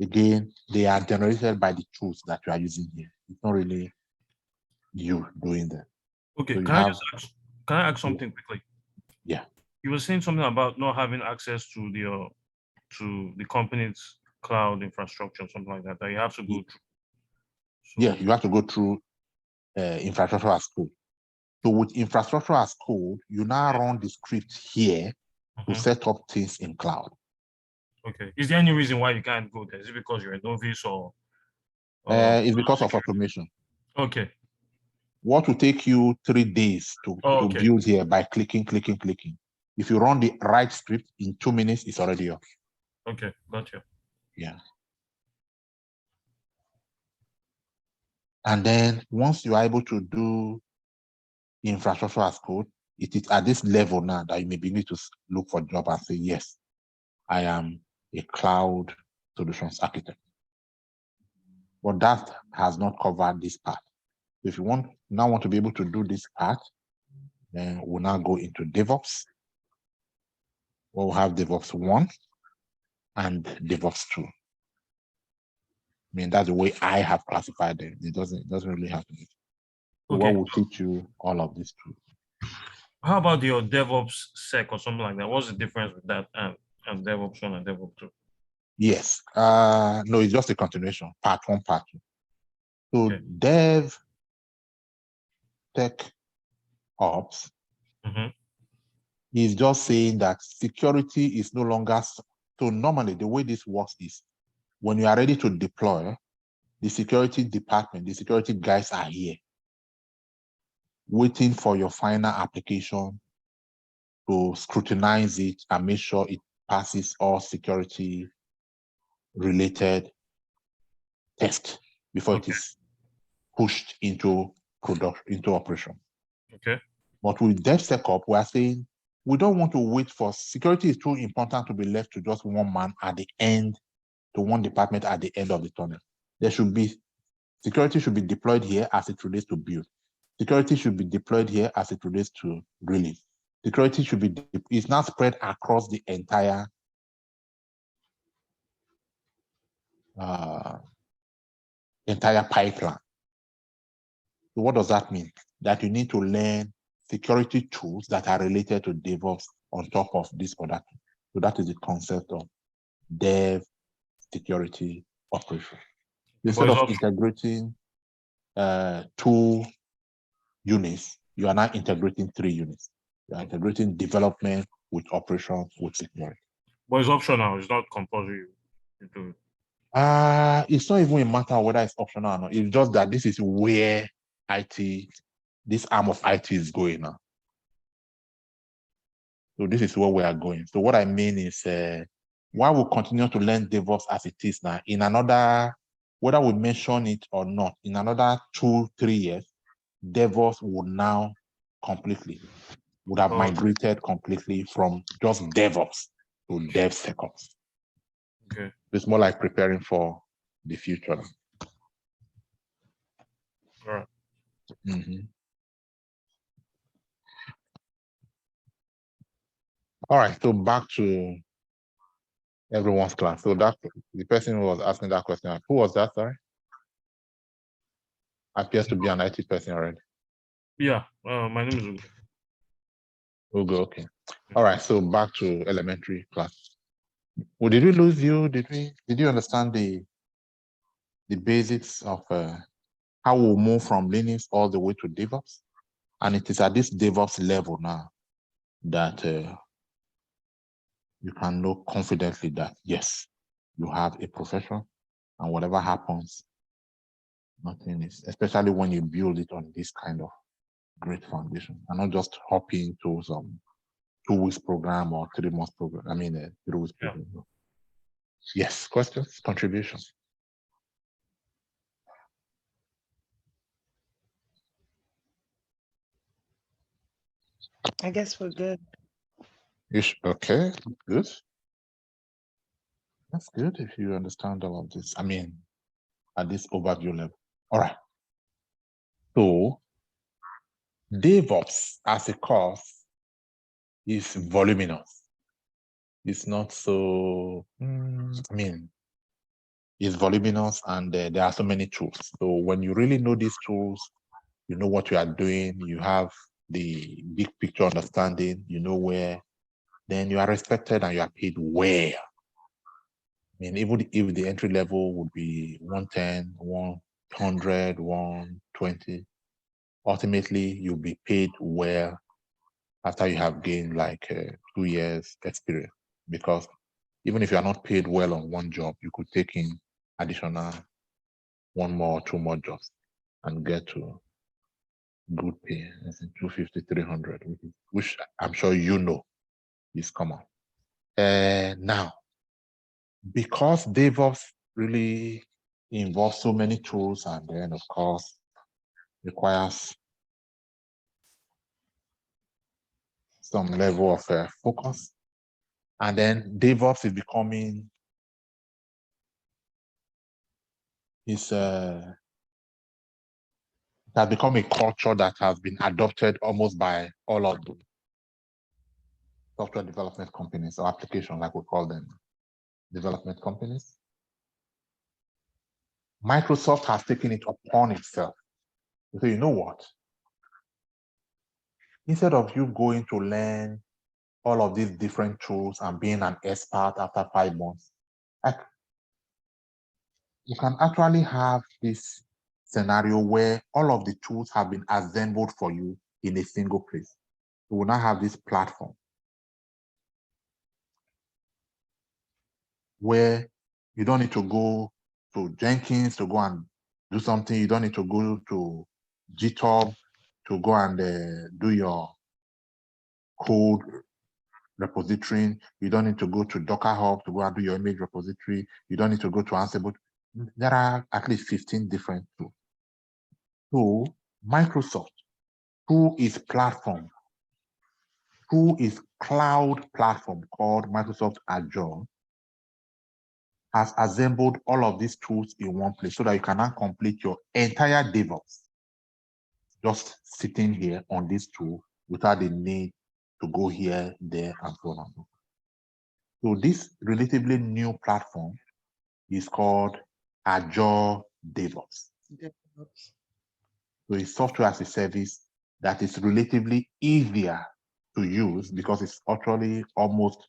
Again, they are generated by the tools that you are using here. It's not really you doing them. Okay. So you Can I ask something quickly? Yeah. You were saying something about not having access to the company's cloud infrastructure, something like that. That you have to go through. So, Yeah, you have to go through infrastructure as code. So with infrastructure as code, you now run the script here to set up things in cloud. Okay. Is there any reason why you can't go there? Is it because you're a novice or? It's because of automation. Okay. What will take you 3 days to build here by clicking. If you run the right script in 2 minutes, it's already up. Okay, gotcha. Yeah. And then once you are able to do infrastructure as code, it is at this level now that you may need to look for a job and say, yes, I am a cloud solutions architect. But that has not covered this part. If you want to be able to do this part, then we'll now go into DevOps. We'll have DevOps 1 and DevOps 2. mean, that's the way I have classified them. It doesn't really happen. So Okay. what will teach you all of this too? How about your DevOps sec or something like that? What's the difference with that and DevOps 1 and DevOps 2? Yes. No, it's just a continuation. Part 1, part 2. So Okay. Dev Tech Ops is just saying that security is no longer. So normally the way this works is when you are ready to deploy, the security department, the security guys are here waiting for your final application to scrutinize it and make sure it passes all security related tests before it is pushed into production, into operation. Okay. But with DevSecOps, we are saying we don't want to wait for security. Is too important to be left to just one man at the end, to one department at the end of the tunnel. There should be security should be deployed here as it relates to build. Security should be deployed here as it relates to release. Security should be is not spread across the entire entire pipeline. So what does that mean? That you need to learn security tools that are related to DevOps on top of this other. So that is the concept of Dev Security Operation. Instead of integrating 2 units, you are now integrating 3 units. You are integrating development with operations with security. But it's optional, it's not compulsory to do it. It's not even a matter of whether it's optional or not. It's just that this is where IT, this arm of IT is going now. So this is where we are going. So what I mean is, while we continue to learn DevOps as it is now, in another, whether we mention it or not, in another 2-3 years, DevOps would now would have migrated completely from just DevOps to DevSecOps. Okay. It's more like preparing for the future. All right. All right, so back to everyone's class. So that the person who was asking that question, who was that, sorry? Appears to be an IT person already. Yeah, my name is Ugo. Ugo, okay. All right, so back to elementary class. Well, did we lose you? Did you understand the basics of how we'll move from Linux all the way to DevOps? And it is at this DevOps level now that you can know confidently that, yes, you have a profession, and whatever happens, nothing is, especially when you build it on this kind of great foundation, and not just hop into some 2 weeks program or 3 months program. I mean, 3 weeks program. Yes, questions, contributions. I guess we're good. Okay, good. That's good if you understand all of this. I mean, at this overview level. All right. So, DevOps as a course is voluminous. It's not so, I mean, it's voluminous, and there are so many tools. So when you really know these tools, you know what you are doing, you have the big picture understanding, you know where, then you are respected and you are paid well. I mean, even if the entry level would be 110, 100, 120, ultimately you'll be paid well after you have gained like 2 years experience. Because even if you are not paid well on one job, you could take in additional 1 more, 2 more jobs and get to good pay, as in 250, 300, which I'm sure you know is common. Now, because DevOps really involves so many tools, and then of course requires some level of focus, and then DevOps is becoming it has become a culture that has been adopted almost by all of the software development companies, or applications, like we call them, development companies. Microsoft has taken it upon itself. So you know what? Instead of you going to learn all of these different tools and being an expert after 5 months, you can actually have this scenario where all of the tools have been assembled for you in a single place. You will now have this platform where you don't need to go to Jenkins to go and do something. You don't need to go to GitHub to go and do your code repository. You don't need to go to Docker Hub to go and do your image repository. You don't need to go to Ansible. There are at least 15 different tools. So Microsoft, through its platform, through its cloud platform called Microsoft Azure, has assembled all of these tools in one place so that you can now complete your entire DevOps just sitting here on this tool without the need to go here, there, and so on and so forth. So this relatively new platform is called Azure DevOps. So it's software as a service that is relatively easier to use because it's actually almost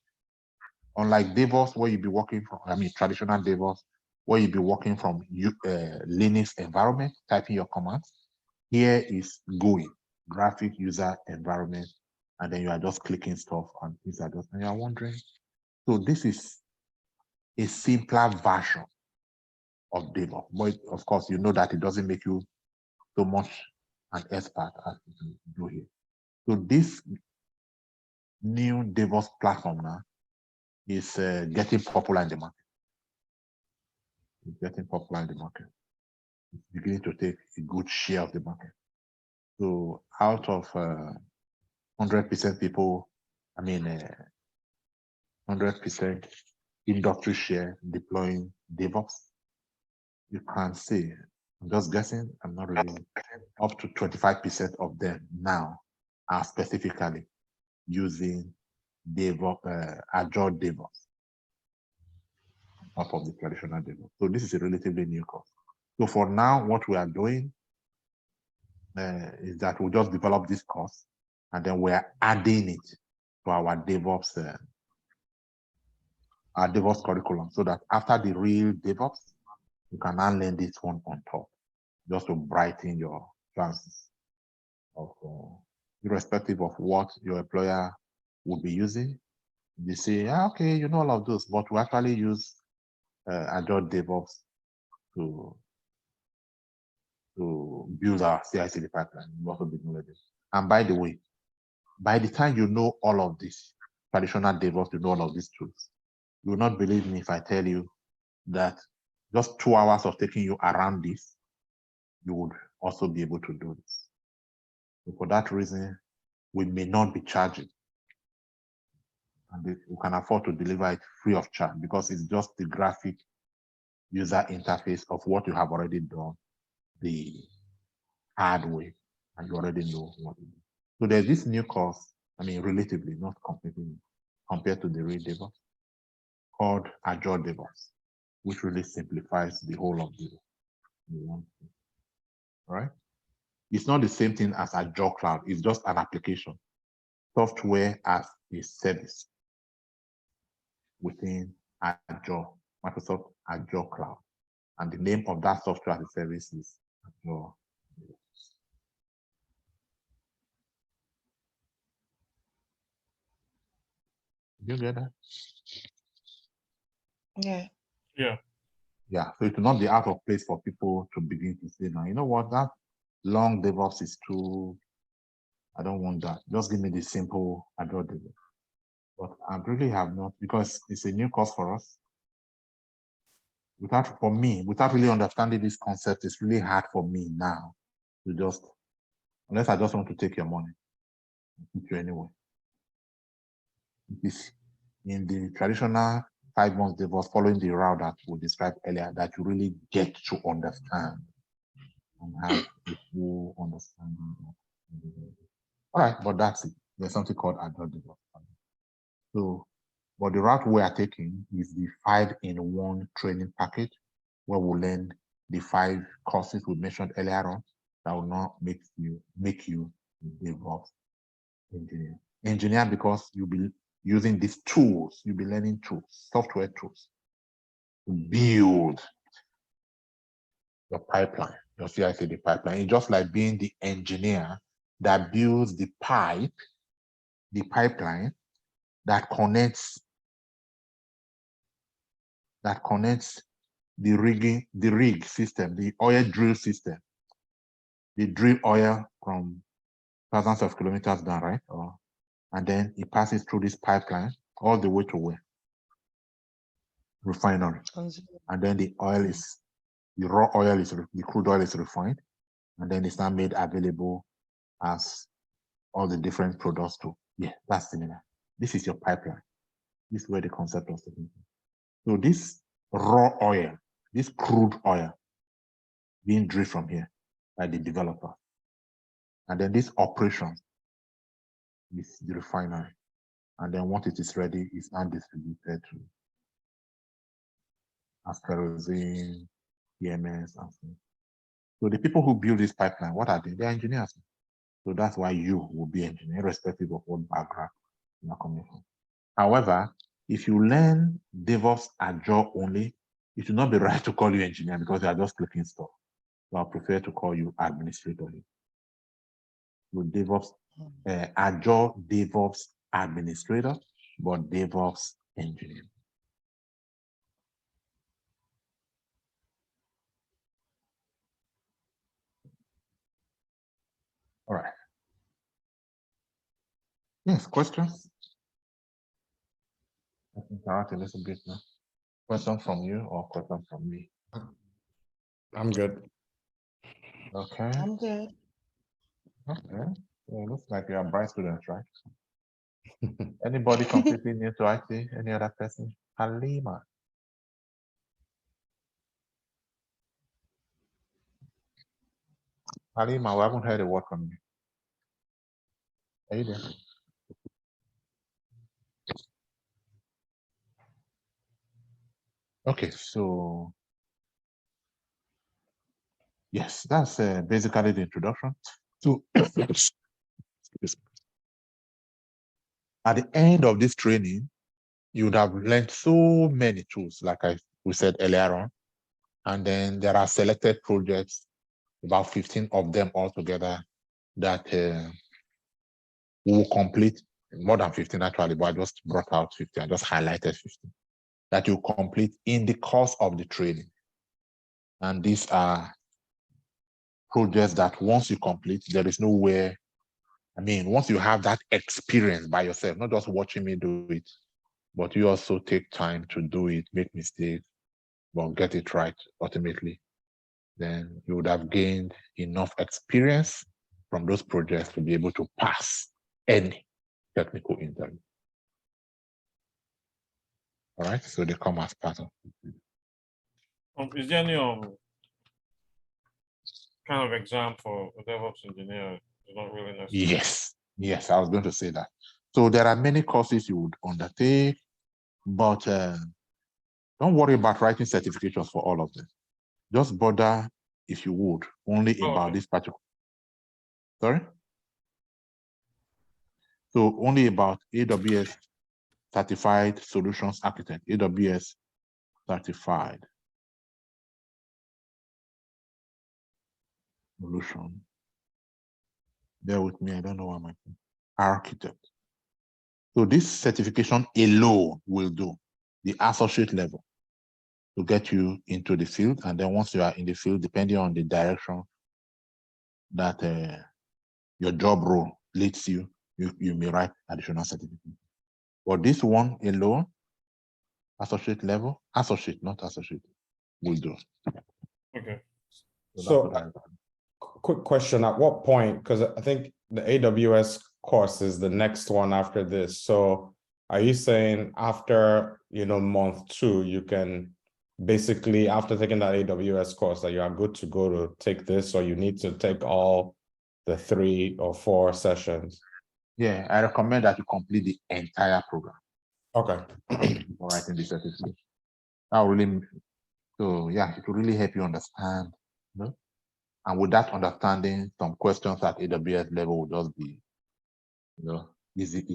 unlike DevOps where you'll be working from, traditional DevOps, where you'll be working from Linux environment, typing your commands. Here is GUI, graphic user environment, and then you are just clicking stuff and things are just, and you are wondering. So this is a simpler version of DevOps. But of course, you know that it doesn't make you so much an expert as you do here. So this new DevOps platform now is getting popular in the market. It's getting popular in the market. It's beginning to take a good share of the market. So out of 100% people, 100% industry share deploying DevOps, you can see, I'm just guessing, I'm not really, up to 25% of them now are specifically using DevOps, Azure DevOps on top of the traditional DevOps. So this is a relatively new course. So for now, what we are doing is that we just develop this course and then we're adding it to our DevOps curriculum so that after the real DevOps, you can now learn this one on top, just to brighten your chances of, irrespective of what your employer would be using. They say, okay, you know all of those, but we actually use Azure DevOps to build our CI/CD pipeline. You also be knowledgeable. And by the way, by the time you know all of this, traditional DevOps, you know all of these tools, you will not believe me if I tell you that just 2 hours of taking you around this, you would also be able to do this. So for that reason, we may not be charging. And we can afford to deliver it free of charge because it's just the graphic user interface of what you have already done the hard way, and you already know what it is. So there's this new course, relatively, not completely, compared to the real DevOps, called Azure DevOps, which really simplifies the whole of DevOps. All right? It's not the same thing as Azure Cloud. It's just an application, software as a service within Azure, Microsoft Azure Cloud. And the name of that software as a service is Azure. Did you get that? Yeah. Yeah. Yeah, so it will not be out of place for people to begin to say, now, you know what, that long DevOps is too, I don't want that. Just give me the simple Azure DevOps. But I really have not, because it's a new course for us. Without really understanding this concept, it's really hard for me now to just, unless I just want to take your money and put you anyway. This, in the traditional 5 months DevOps, following the route that we described earlier, that you really get to understand and have a full understanding. All right, but that's it. There's something called Azure DevOps. So, but the route we are taking is the 5-in-1 training package, where we learn the 5 courses we mentioned earlier on that will not make you a DevOps engineer. Engineer because you'll be using these tools, you'll be learning tools, software tools to build your pipeline, your CI/CD pipeline. It's just like being the engineer that builds the pipeline that connects the rig system, the oil drill system. They drill oil from thousands of kilometers down, right? And then it passes through this pipeline all the way to where? Refinery. And then the raw oil is, the crude oil is refined, and then it's now made available as all the different products too. Yeah, that's similar. This is your pipeline. This is where the concept of taking. So this raw oil, this crude oil being drilled from here by the developer. And then this operation is the refinery. And then once it is ready, it's now distributed to as kerosene, EMS, and so on. So the people who build this pipeline, what are they? They're engineers. So that's why you will be engineer, irrespective of what background you are coming from. However, if you learn DevOps Azure only, it should not be right to call you engineer because you are just clicking stuff. So I prefer to call you administrator. So DevOps, Azure DevOps administrator, but DevOps engineer. All right. Yes, questions? I can interact a little bit now. Question from you or question from me? I'm good. Okay. I'm good. Okay. So it looks like you are bright students, right? Anybody completely new to IT? Any other person? Halima. Halima, we haven't heard a word from you. Are you there? Okay, so yes, that's basically the introduction. So at the end of this training, you would have learned so many tools, like we said earlier on. And then there are selected projects, about 15 of them altogether, that we will complete, more than 15 actually, but I just brought out 15, I just highlighted 15, that you complete in the course of the training. And these are projects that once you complete, there is nowhere, I mean, once you have that experience by yourself, not just watching me do it, but you also take time to do it, make mistakes, but get it right ultimately, then you would have gained enough experience from those projects to be able to pass any technical interview. All right, so they come as part of it. Is there any kind of exam for a DevOps engineer? It's not really necessary. Yes, I was going to say that. So there are many courses you would undertake, but don't worry about writing certifications for all of them. Just bother, if you would, only about this particular. Sorry? So only about AWS Certified Solutions Architect, AWS Certified Solution. Bear with me, I don't know what my architect. So this certification alone will do the associate level to get you into the field. And then once you are in the field, depending on the direction that your job role leads you, you may write additional certificate. But this one alone, associate level, associate, not associate, will do. Okay. So quick question, at what point, because I think the AWS course is the next one after this. So are you saying after, month 2, you can basically, after taking that AWS course, that you are good to go to take this, or you need to take all the 3 or 4 sessions? Yeah, I recommend that you complete the entire program. Okay. For writing the certificate. That will really So yeah, it will really help you understand, you know? And with that understanding, some questions at AWS level will just be, you know, easy.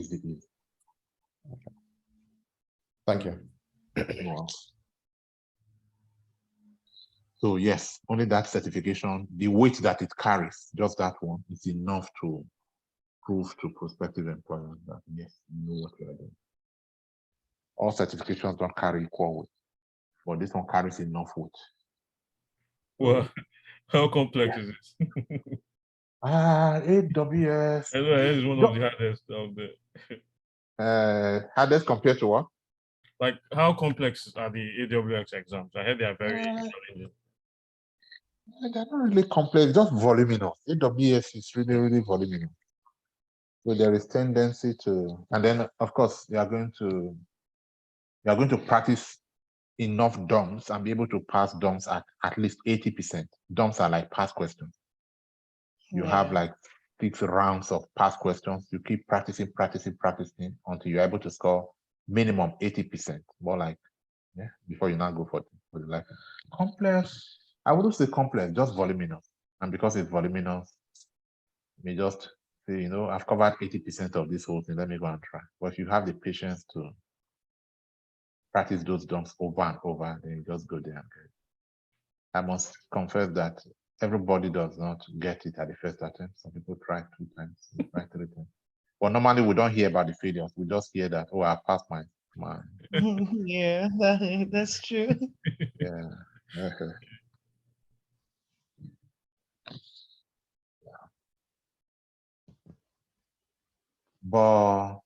Thank you. Wow. So yes, only that certification, the weight that it carries, just that one, is enough to prove to prospective employers that yes, you know what you are doing. All certifications don't carry equal weight, but this one carries enough weight. Well, how complex is it? AWS. I know it's one of the hardest out there. Hardest compared to what? Like, how complex are the AWS exams? I heard they are very challenging. They're not really complex, just voluminous. AWS is really voluminous. So there is tendency to, and then of course you are going to practice enough DOMs and be able to pass DOMs at least 80%. DOMs are like past questions. You have like 6 rounds of past questions. You keep practicing until you're able to score minimum 80%. More like, yeah, before you now go for the life. Complex, I wouldn't say complex, just voluminous. And because it's voluminous, you just say, you know, I've covered 80% of this whole thing, let me go and try. But if you have the patience to practice those DOMs over and over, then you just go there and get it. I must confess that everybody does not get it at the first attempt. Some people try 2 times, some try 3 times. But normally we don't hear about the failures. We just hear that, oh, I passed my Yeah, that's true. yeah. But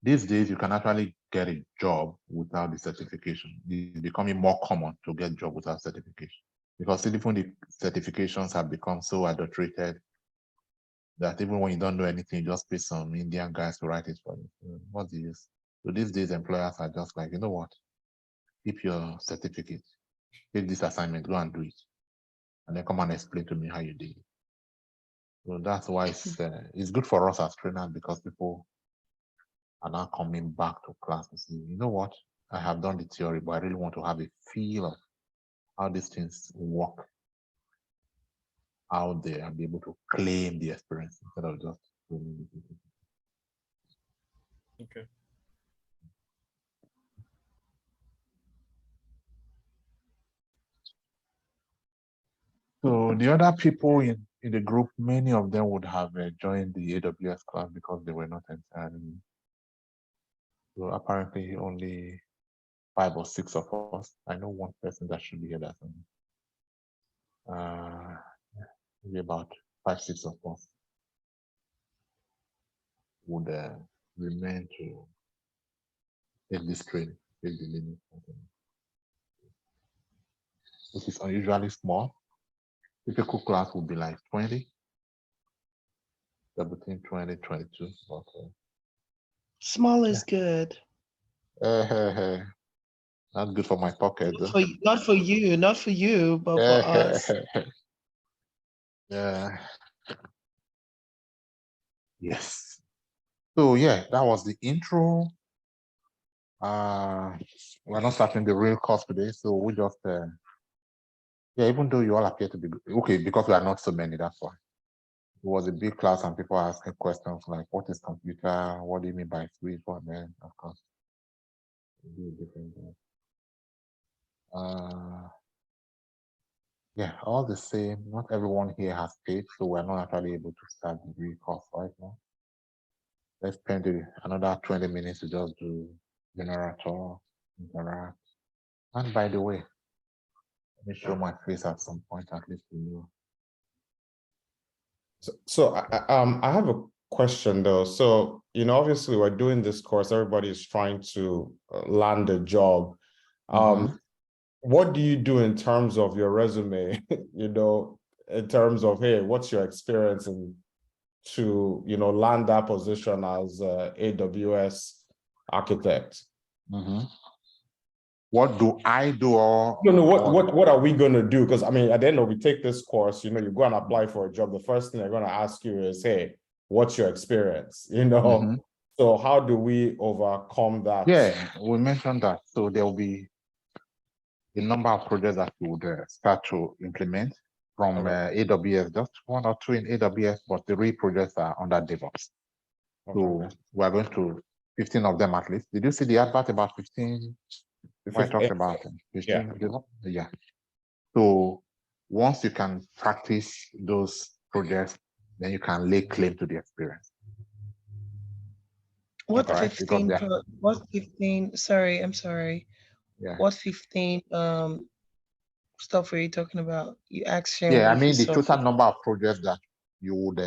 these days you can actually get a job without the certification. It's becoming more common to get a job without certification because even the certifications have become so adulterated that even when you don't know anything, you just pay some Indian guys to write it for you. What's the use? So these days employers are just like, you know what? Keep your certificate, take this assignment, go and do it, and then come and explain to me how you did it. So that's why it's good for us as trainers because people are now coming back to class and say, you know what? I have done the theory, but I really want to have a feel of how these things work out there and be able to claim the experience instead of just claiming it. Okay. So the other people in the group, many of them would have joined the AWS class because they were not entirely. So apparently only 5 or 6 of us. I know one person that should be here. That's maybe about 5, 6 of us would remain to take this training, take the Linux, which is unusually small. Typical class would be like 20, between 20, 22. But, Small is good. Not good for my pocket. Not for you, but for us. Yeah. Yes. So yeah, that was the intro. We're not starting the real course today, so we just yeah, even though you all appear to be okay, because we are not so many, that's why. It was a big class and people asking questions like, what is computer? What do you mean by switch? What then, of course. Different. Yeah, all the same, not everyone here has paid, so we're not actually able to start the real course right now. Let's spend another 20 minutes to just do general talk, interact. And by the way, let me show my face at some point, at least to you. So I have a question though. So, you know, obviously we're doing this course, everybody is trying to land a job. What do you do in terms of your resume, you know, in terms of, hey, what's your experience in to, you know, land that position as AWS architect? What do I do? Or you know, what are we going to do? Because I mean, at the end of we take this course, you know, you go and apply for a job. The first thing they're going to ask you is, hey, what's your experience? You know, so how do we overcome that? Yeah, we mentioned that. So there will be the number of projects that you would start to implement from AWS, just 1 or 2 in AWS, but the real projects are under DevOps. So we are going to 15 of them at least. Did you see the advert about 15? I talked about 15. Yeah. So once you can practice those projects, then you can lay claim to the experience. What Right, 15? What 15? Sorry, I'm sorry. Yeah. What 15 stuff were you talking about? You asked him. Yeah, I if mean you the saw total 15. number of projects that you would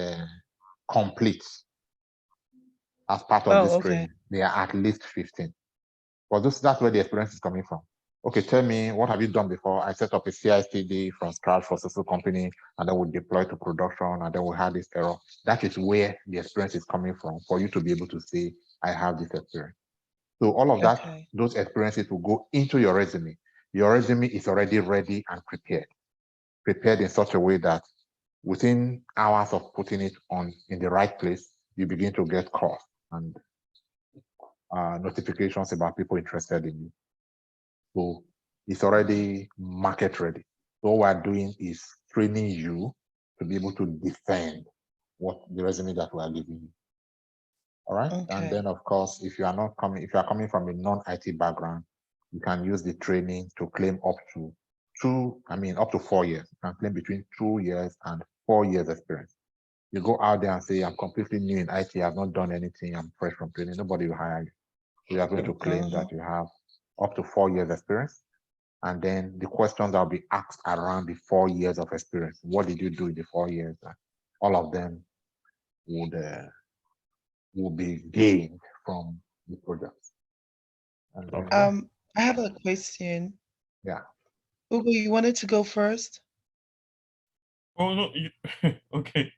complete as part of this training. They are at least 15. But that's where the experience is coming from. Okay, tell me, what have you done before? I set up a CI/CD from scratch for social company, and then we deploy to production, and then we had this error. That is where the experience is coming from for you to be able to say, I have this experience. So all of that, those experiences will go into your resume. Your resume is already ready and prepared in such a way that within hours of putting it on in the right place, you begin to get calls and notifications about people interested in you. So it's already market ready. So what we're doing is training you to be able to defend what the resume that we are giving you. All right. And then of course, if you are coming from a non-IT background, you can use the training to claim up to 4 years. You can claim between 2 years and 4 years experience. You go out there and say, I'm completely new in IT, I've not done anything, I'm fresh from training, nobody will hire you. So you are going to claim that you have up to 4 years experience. And then the questions that will be asked around the 4 years of experience. What did you do in the 4 years? All of them will be gained from the project. I have a question. Yeah. Ugo, you wanted to go first? Oh no, okay.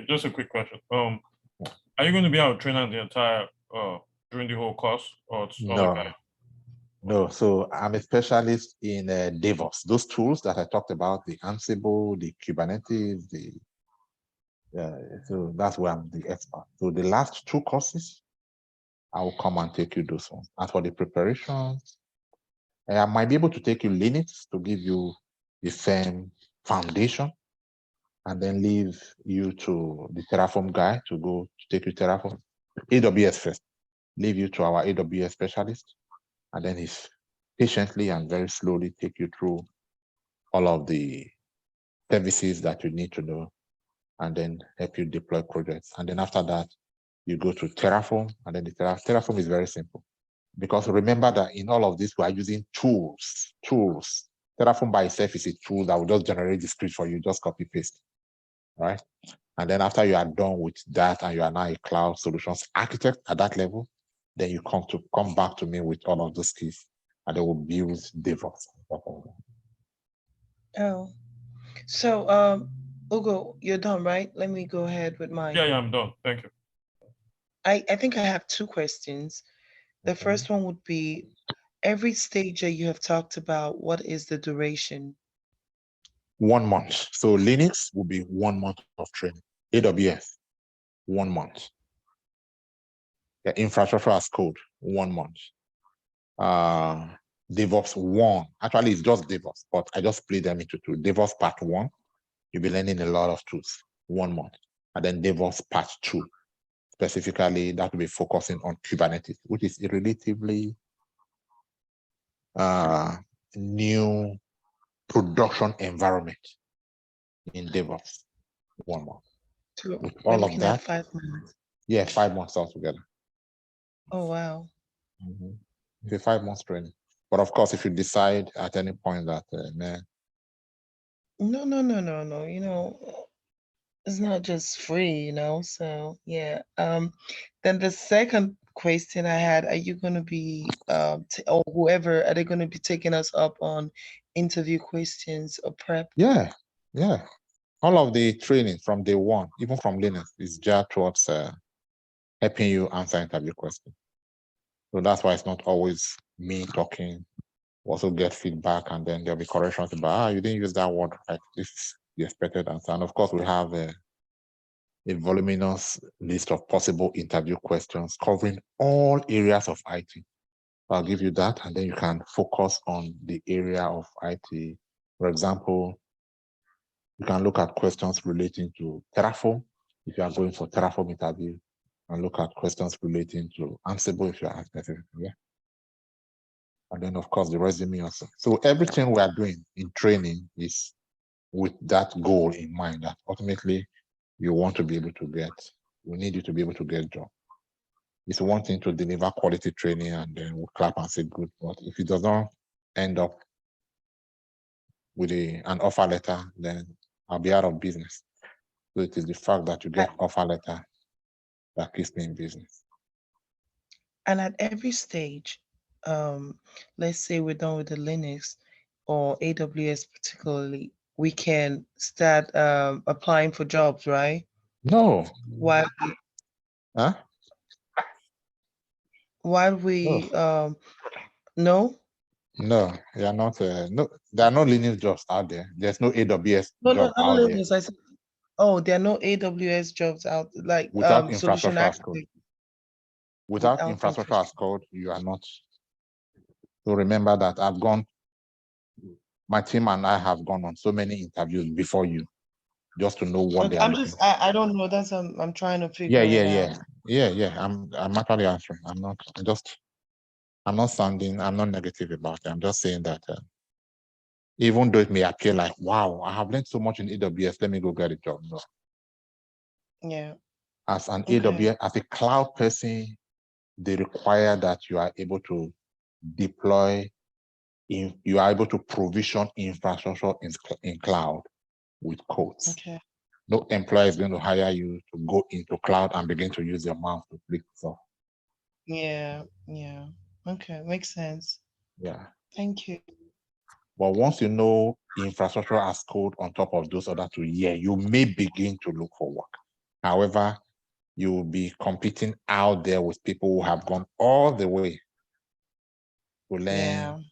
Just a quick question. Are you going to be our trainer the entire during the whole course, or it's No, so I'm a specialist in DevOps. Those tools that I talked about, the Ansible, the Kubernetes, so that's where I'm the expert. So the last 2 courses, I will come and take you those ones. As for the preparations, I might be able to take you Linux to give you the same foundation, and then leave you to the Terraform guy to go to take you Terraform. AWS first, leave you to our AWS specialist, and then he's patiently and very slowly take you through all of the services that you need to know, and then help you deploy projects. And then after that, you go to Terraform, and then the Terraform is very simple. Because remember that in all of this, we are using tools. Terraform by itself is a tool that will just generate the script for you, just copy paste, right? And then after you are done with that, and you are now a cloud solutions architect at that level, then you come back to me with all of those keys, and they will build DevOps. Oh, so Ugo, you're done, right? Let me go ahead with mine. Yeah, I'm done. Thank you. I think I have 2 questions. The first one would be, every stage that you have talked about, what is the duration? 1 month. So Linux will be 1 month of training. AWS, 1 month. The infrastructure as code, 1 month. DevOps 1, actually it's just DevOps, but I just split them into 2. DevOps part 1, you'll be learning a lot of tools, 1 month. And then DevOps part 2, specifically that will be focusing on Kubernetes, which is a relatively new production environment in DevOps, 1 month. So with all of that, 5 months. Yeah, 5 months altogether. Oh wow. It's a 5 months training. But of course, if you decide at any point that No. You know, it's not just free, you know. So yeah. Then the second question I had: are you going to be, or whoever, are they going to be taking us up on interview questions or prep? Yeah. All of the training from day 1, even from Linux, is geared towards helping you answer interview questions. So that's why it's not always me talking. Also get feedback, and then there'll be corrections about, you didn't use that word right. This is the expected answer. And of course, we have a voluminous list of possible interview questions covering all areas of IT. I'll give you that, and then you can focus on the area of IT. For example, you can look at questions relating to Terraform if you are going for Terraform interview, and look at questions relating to Ansible if you are specific. Yeah. And then of course the resume also. So everything we are doing in training is with that goal in mind, that ultimately you want to be able to get, we need you to be able to get a job. It's one thing to deliver quality training and then we'll clap and say good, but if it does not end up with an offer letter, then I'll be out of business. So it is the fact that you get offer letter that keeps me in business. And at every stage, let's say we're done with the Linux or AWS particularly, we can start applying for jobs, right? No. While Huh? we no? No, they are not. No, there are no Linux jobs out there. There's no AWS No, job not out there Linux. I said, oh, there are no AWS jobs out like without solution infrastructure as code. architect Without infrastructure as code, you are not. So remember that I've gone. My team and I have gone on so many interviews before you, just to know what they are looking for. I don't know. That's I'm trying to figure it out. Yeah. I'm actually answering. I'm not sounding. I'm not negative about it. I'm just saying that even though it may appear like, wow, I have learned so much in AWS, let me go get a job. No. Yeah. As an AWS, as a cloud person, they require that you are able to deploy, you are able to provision infrastructure in cloud with codes. Okay. No employer is going to hire you to go into cloud and begin to use your mouse to click stuff. Yeah. Okay, makes sense. Yeah. Thank you. But once you know infrastructure as code on top of those other two, yeah, you may begin to look for work. However, you will be competing out there with people who have gone all the way to learn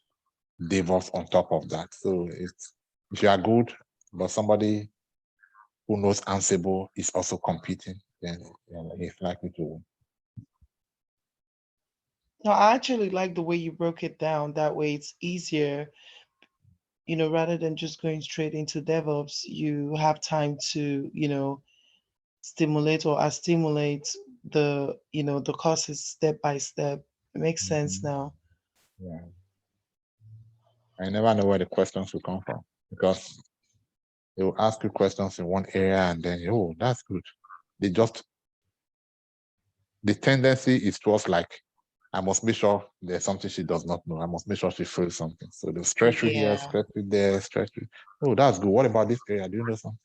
DevOps on top of that. So if you are good, but somebody who knows Ansible is also competing, then it's likely to win. No, I actually like the way you broke it down. That way it's easier, rather than just going straight into DevOps, you have time to, stimulate the, the courses step by step. It makes sense now. Yeah. I never know where the questions will come from, because they will ask you questions in one area and then, oh, that's good. The tendency is towards like, I must make sure there's something she does not know. I must make sure she feels something. So they'll stretch you here, stretch you there, stretch you. Oh, that's good. What about this area? Do you know something?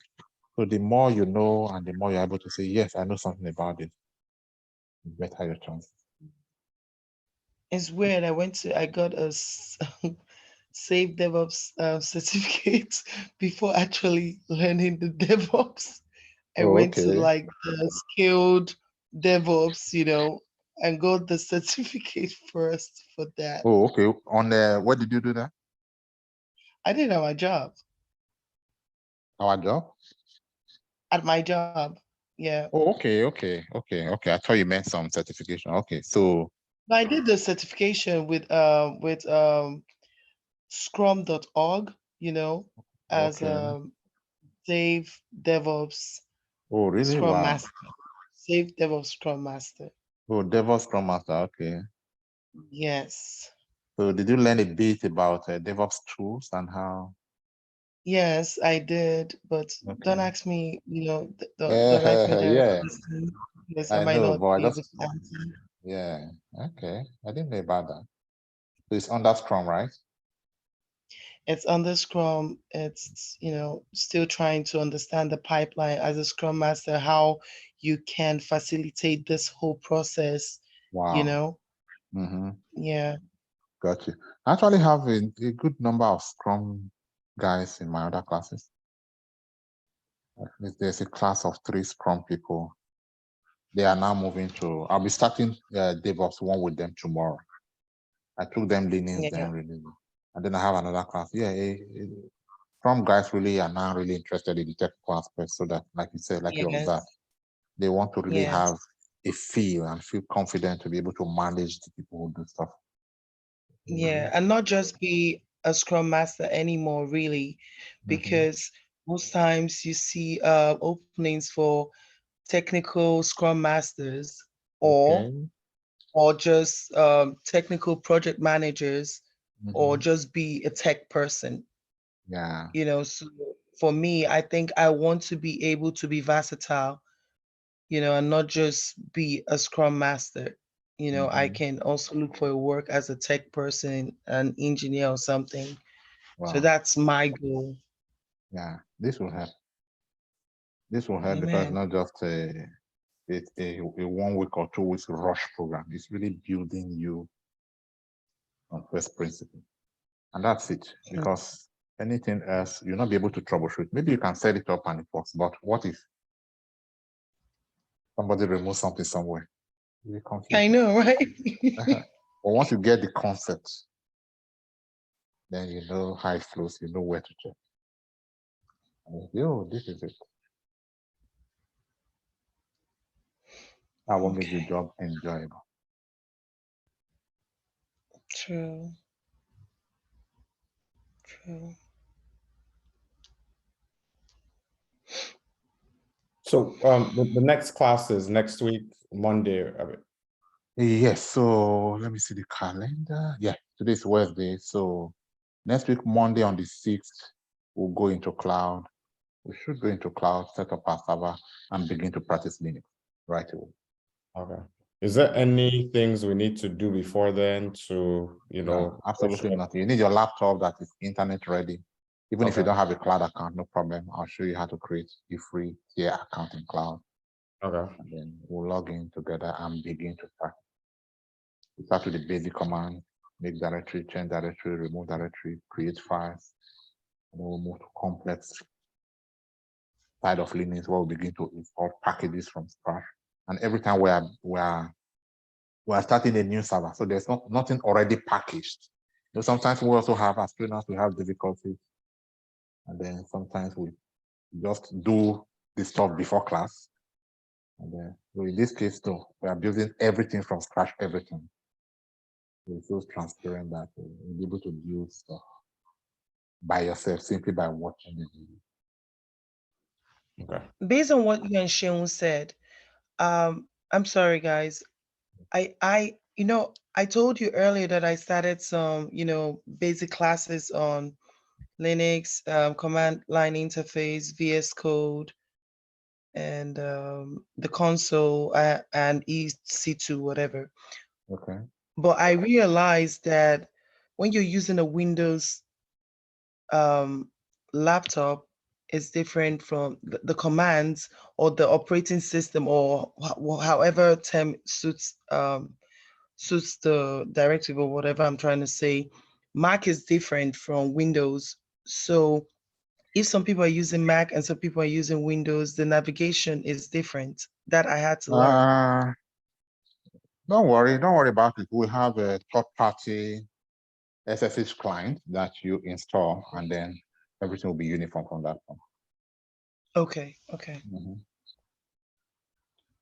So the more you know and the more you're able to say, yes, I know something about it, the better your chances. It's weird. I got a Save DevOps certificate before actually learning the DevOps. I went to like the skilled DevOps, and got the certificate first for that. Oh, okay. On where did you do that? I did at my job. Our job? At my job, yeah. Oh, okay. I thought you meant some certification. Okay, so. But I did the certification with Scrum.org, as Save DevOps. Oh, really? Scrum Wow. Master. Save DevOps Scrum Master. Oh, DevOps Scrum Master. Okay. Yes. So did you learn a bit about DevOps tools and how? Yes, I did, but don't ask me, don't ask me Yeah, directly. Yes, I I might know, not but I be able just, to answer. yeah, okay. I didn't know about that. So it's under Scrum, right? It's under Scrum. It's, still trying to understand the pipeline as a Scrum Master, how you can facilitate this whole process, Wow. Yeah. Got you. I actually have a good number of Scrum guys in my other classes. There's a class of 3 Scrum people. They are now moving to, I'll be starting DevOps 1 with them tomorrow. I took them Linux, then really, and then I have another class. Scrum guys really are now really interested in the technical aspects, so that, like you said, like you observed, they want to really have a feel and feel confident to be able to manage the people who do stuff. Yeah, and not just be a Scrum Master anymore, really, because most times you see openings for technical Scrum Masters or Okay. just technical project managers, or just be a tech person. Yeah. You know, so for me, I think I want to be able to be versatile, you know, and not just be a Scrum Master. You know, I can also look for work as a tech person, an engineer or something. So Wow. that's my goal. Yeah. This will help. This will help because Amen. not just a 1 week or 2 weeks rush program. It's really building you on first principle. And that's it. Because anything else, you'll not be able to troubleshoot. Maybe you can set it up and it works, but what if somebody removes something somewhere? You'll be confused. I know, right? But once you get the concept, then you know how it flows, you know where to check. Oh, this is it. That will make the job enjoyable. True. True. So the next class is next week, Monday. Yes, so let me see the calendar. Yeah, today's Wednesday. So next week, Monday on the 6th, we'll go into cloud. We should go into cloud, set up our server, and begin to practice Linux right away. Okay. Is there any things we need to do before then to, No, absolutely nothing. You need your laptop that is internet ready. Even if you don't have a cloud account, no problem. I'll show you how to create a free tier account in cloud. Okay. And then we'll log in together and begin to start. We start with the basic command, make directory, change directory, remove directory, create files. And then we'll move to complex side of Linux where we begin to install packages from scratch. And every time we are starting a new server, so there's nothing already packaged. You know, sometimes we also have, as trainers, we have difficulties. And then sometimes we just do the stuff before class. And then, so in this case, though, we are building everything from scratch, everything. So it's so transparent that you'll be able to build stuff by yourself simply by watching the video. Okay. Based on what you and Sheung said, I'm sorry, guys. I told you earlier that I started some, basic classes on Linux, command line interface, VS Code, and the console and EC2, whatever. Okay. But I realized that when you're using a Windows laptop, is different from the commands or the operating system, or however term suits the directive or whatever I'm trying to say. Mac is different from Windows. So if some people are using Mac and some people are using Windows, the navigation is different. That I had to learn. Don't worry about it. We have a third-party SSH client that you install, and then everything will be uniform from that point. Okay.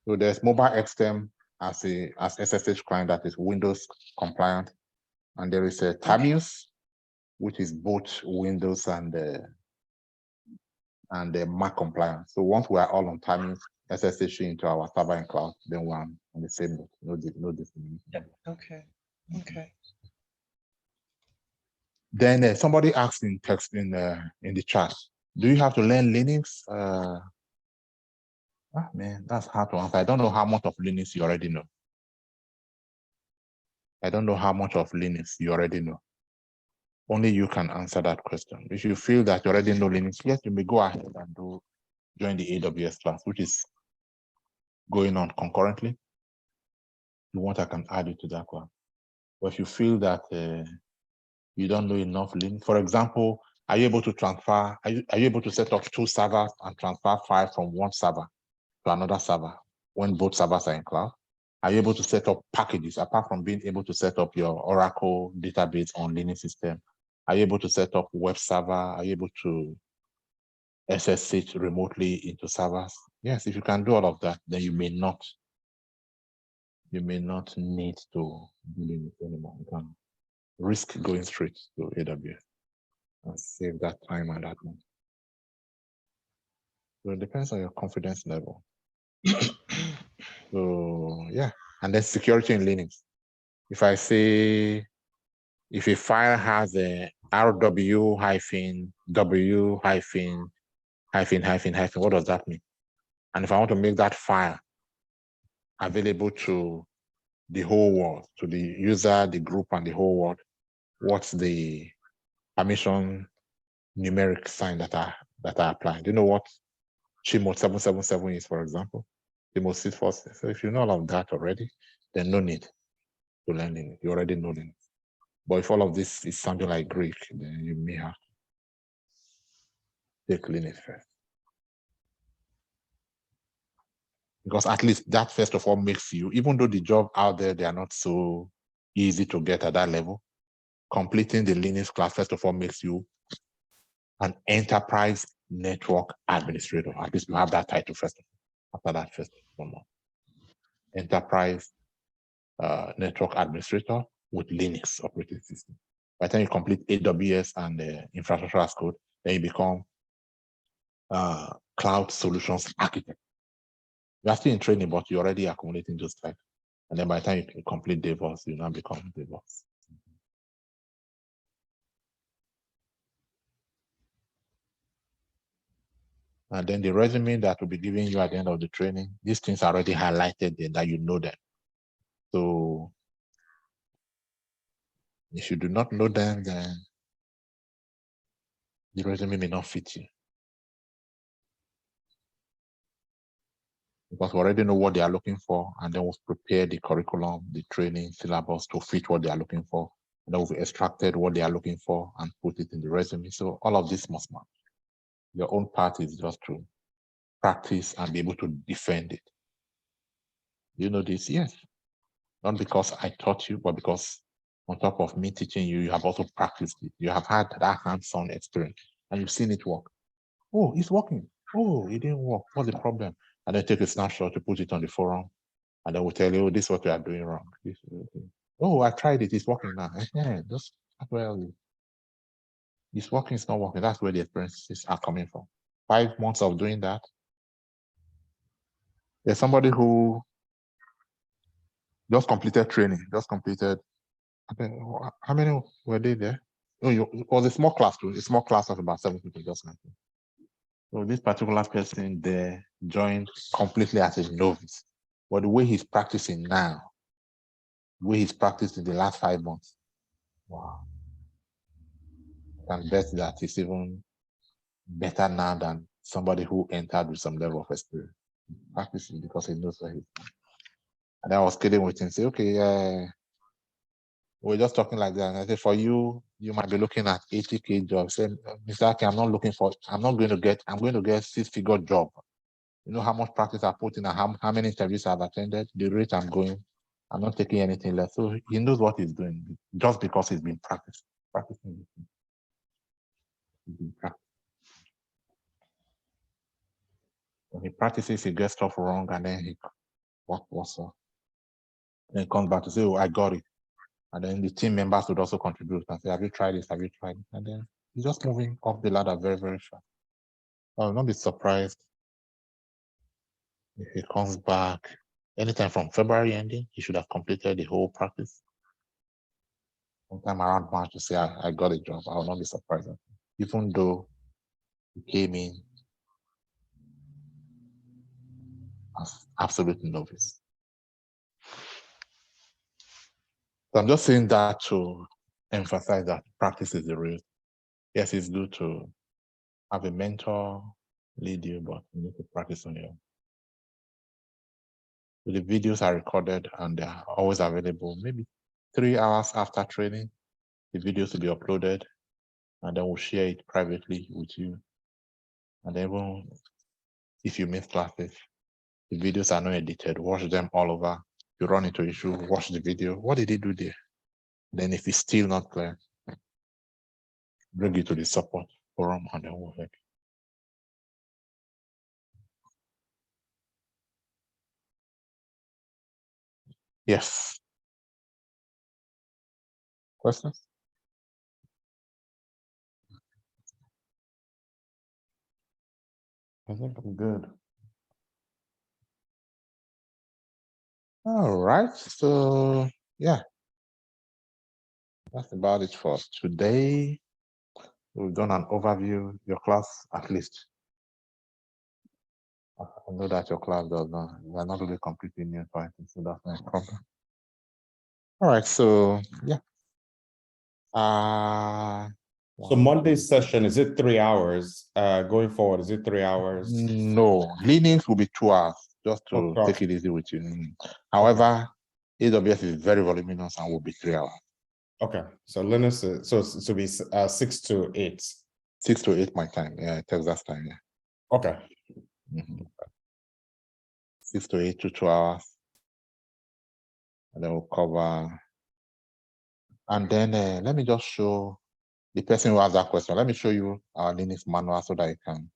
So there's mobile XTEM as SSH client that is Windows compliant, and there is a Tamius, which is both Windows and the Mac compliant. So once we are all on Tamius, SSH into our server and cloud, then we're on the same note. No discrimination. Okay. Then somebody asked in text in the chat, do you have to learn Linux? Man, that's hard to answer. I don't know how much of Linux you already know. Only you can answer that question. If you feel that you already know Linux, yes, you may go ahead and join the AWS class, which is going on concurrently. If you want, I can add you to that one. But if you feel that you don't know enough Linux, for example, are you able to transfer? Are you able to set up 2 servers and transfer files from one server to another server when both servers are in cloud? Are you able to set up packages apart from being able to set up your Oracle database on Linux system? Are you able to set up web server? Are you able to SSH remotely into servers? Yes, if you can do all of that, then you may not need to do Linux anymore. risk going straight to AWS and save that time and that money. So it depends on your confidence level. So yeah, and then security in Linux. If I say, if a file has a RW hyphen W hyphen hyphen hyphen hyphen, what does that mean? And if I want to make that file available to the whole world, to the user, the group, and the whole world, what's the permission numeric sign that I apply? Do you know what Chmod 777 is, for example? The most sit first. So if you know all of that already, then no need to learn it. You already know it. But if all of this is something like Greek, then you may have to take Linux first. Because at least that first of all makes you, even though the job out there, they are not so easy to get at that level, completing the Linux class first of all makes you an enterprise network administrator. At least you have that title first after that first one. Enterprise network administrator with Linux operating system. By the time you complete AWS and infrastructure as code, then you become cloud solutions architect. You are still in training, but you're already accumulating those types. And then by the time you complete DevOps, you now become DevOps. And then the resume that will be giving you at the end of the training, these things are already highlighted there that you know them. So if you do not know them, then the resume may not fit you. Because we already know what they are looking for, and then we've prepared the curriculum, the training syllabus to fit what they are looking for. And then we've extracted what they are looking for and put it in the resume. So all of this must match. Your own part is just to practice and be able to defend it. You know this? Yes. Not because I taught you, but because on top of me teaching you, you have also practiced it. You have had that hands-on experience and you've seen it work. Oh, it's working. Oh, it didn't work. What's the problem? And then take a snapshot to put it on the forum. And then we'll tell you, oh, this is what we are doing wrong. Oh, I tried it. It's working now. Yeah, that's well, it's working, it's not working. That's where the experiences are coming from. 5 months of doing that. There's somebody who just completed training, just completed. How many were they there? Oh, it was a small class too. A small class of about 7 people, just like that. So this particular person there joined completely as a novice. But the way he's practicing now, the way he's practiced in the last 5 months, wow. I can bet that he's even better now than somebody who entered with some level of experience. Practicing because he knows where he's at. And I was kidding with him, say, okay, we're just talking like that. And I said, for you, you might be looking at 80K jobs. Say, Mr. Akin, I'm going to get 6-figure job. You know how much practice I put in and how many interviews I've attended, the rate I'm going, I'm not taking anything less. So he knows what he's doing just because he's been practicing. When he practices, he gets stuff wrong and then he what's up. Then comes back to say, oh, I got it. And then the team members would also contribute and say, have you tried this? Have you tried it? And then he's just moving up the ladder very, very fast. I will not be surprised if he comes back anytime from February ending. He should have completed the whole practice. Sometime around March to say, I got a job. I will not be surprised. Even though he came in as absolute novice. So I'm just saying that to emphasize that practice is the real. Yes, it's good to have a mentor lead you, but you need to practice on your own. So the videos are recorded and they are always available. Maybe 3 hours after training, the videos will be uploaded and then we'll share it privately with you. And even if you miss classes, the videos are not edited. Watch them all over. If you run into issue, watch the video. What did he do there? Then if it's still not clear, bring it to the support forum and then we'll help. Yes. Questions? I think I'm good. All right. So yeah, that's about it for today. We've done an overview. Your class, at least. I know that your class does not. We are not really completely new to it, so that's no problem. All right. So yeah. So Monday's session, is it 3 hours? Going forward, is it 3 hours? No, Linux will be 2 hours, just to Okay. take it easy with you. However, AWS is very voluminous and will be 3 hours. Okay, so Linux, so it will be 6 to 8. 6 to 8 my time, yeah, Texas time, yeah. Okay. 6 to 8 to 2 hours. And then we'll cover. And then let me just show the person who asked that question. Let me show you our Linux manual so that you can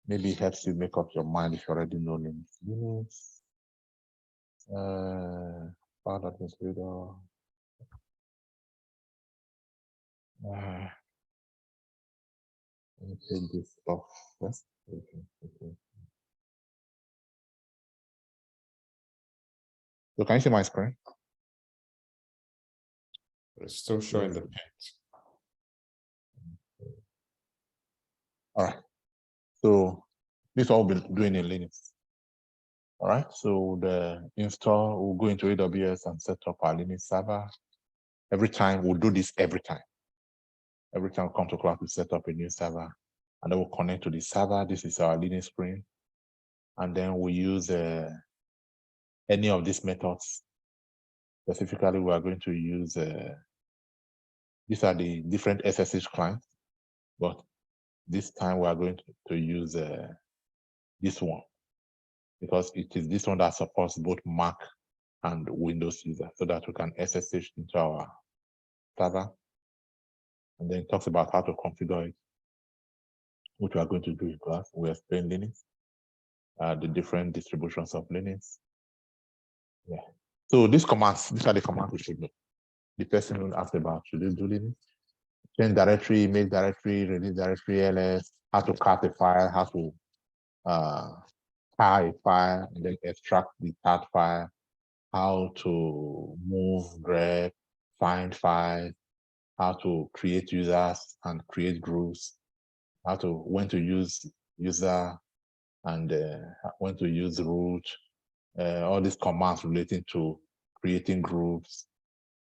maybe helps you make up your mind if you already know Linux. Linux, file administrator. Let me take this off first. Okay. So can you see my screen? It's still showing the paint. All right. So this is all we've been doing in Linux. All right. So the install, we'll go into AWS and set up our Linux server. Every time we'll do this every time. Every time we come to class, we set up a new server, and then we'll connect to the server. This is our Linux screen. And then we use any of these methods. Specifically, we are going to use, these are the different SSH clients, but this time we are going to use this one, because it is this one that supports both Mac and Windows users, so that we can SSH into our server. And then it talks about how to configure it, which we are going to do in class. We explain Linux, the different distributions of Linux. Yeah. So these commands, these are the commands we should know. The person who asked about, should you do Linux? Change directory, make directory, release directory, ls, how to cut a file, how to tar a file, and then extract the tar file, how to move, grep, find files, how to create users and create groups, when to use user and when to use root, all these commands relating to creating groups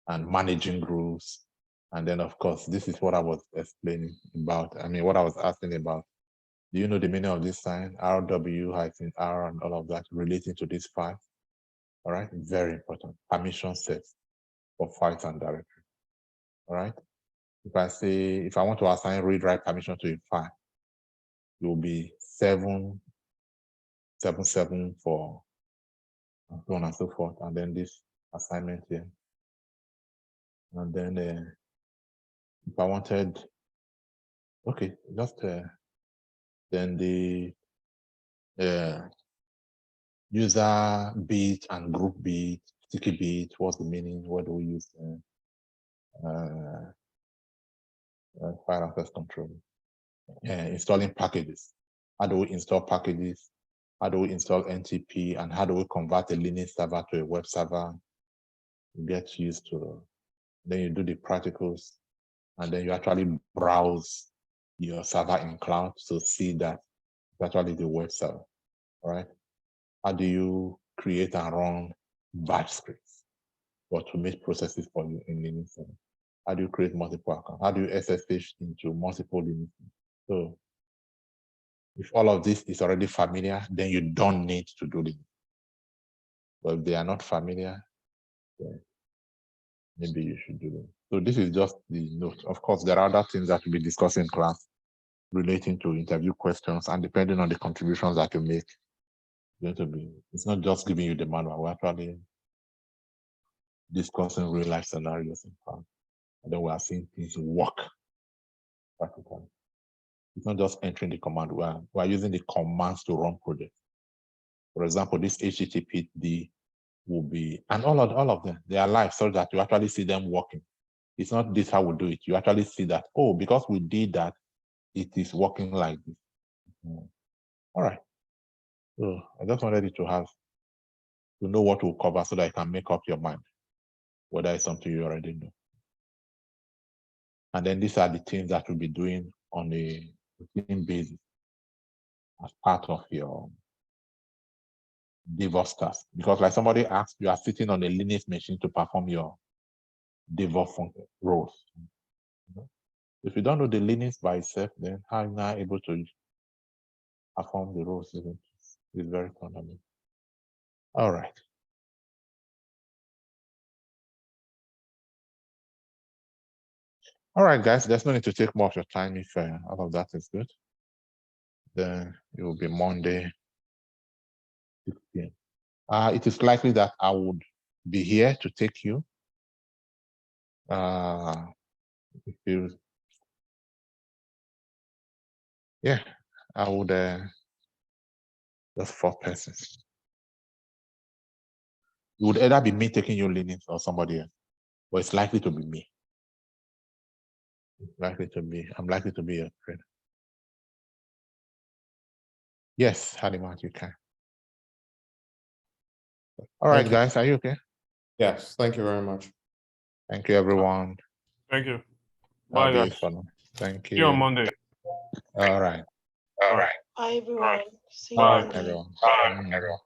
and managing groups. And then, of course, this is what I was explaining about. I mean, what I was asking about. Do you know the meaning of this sign? RW-R and all of that relating to this file. All right, very important. Permission sets for files and directory. All right. If I want to assign read-write permission to a file, it will be 777 for and so on and so forth. And then this assignment here. And then if I wanted, okay, just then the user bit and group bit, sticky bit, what's the meaning? What do we use? File access control. Installing packages. How do we install packages? How do we install NTP? And how do we convert a Linux server to a web server? You get used to, then you do the practicals, and then you actually browse your server in cloud to see that it's actually the web server, right? How do you create and run batch scripts or to make processes for you in Linux? How do you create multiple accounts? How do you SSH into multiple Linux? So if all of this is already familiar, then you don't need to do Linux. But if they are not familiar, then maybe you should do them. So this is just the note. Of course, there are other things that we'll be discussing in class relating to interview questions, and depending on the contributions that you make, it's not just giving you the manual, we're actually discussing real life scenarios in class. And then we are seeing things work practically. It's not just entering the command, we're using the commands to run projects. For example, this HTTPD will be, and all of them, they are live so that you actually see them working. it's not this how we do it. You actually see that, oh, because we did that, it is working like this. All right. So I just wanted you to know what we'll cover so that you can make up your mind whether it's something you already know. And then these are the things that we'll be doing on a routine basis as part of your DevOps task. Because like somebody asked, you are sitting on a Linux machine to perform your DevOps roles. If you don't know the Linux by itself, then how are you now able to perform the roles? It's very fundamental. All right. All right, guys, there's no need to take more of your time if all of that is good. Then it will be Monday, 6 p.m. It is likely that I would be here to take you. If you, yeah, I would just 4 persons. It would either be me taking you Linux or somebody else, but it's likely to be me. It's likely to be, I'm likely to be a trainer. Yes, Hadimat, you can. All right, guys, are you okay? Yes, thank you very much. Thank you, everyone. Thank you. Bye, guys. Thank See you on you. Monday. All right. Bye, everyone. See you Bye. Monday. Everyone. Bye. Everyone.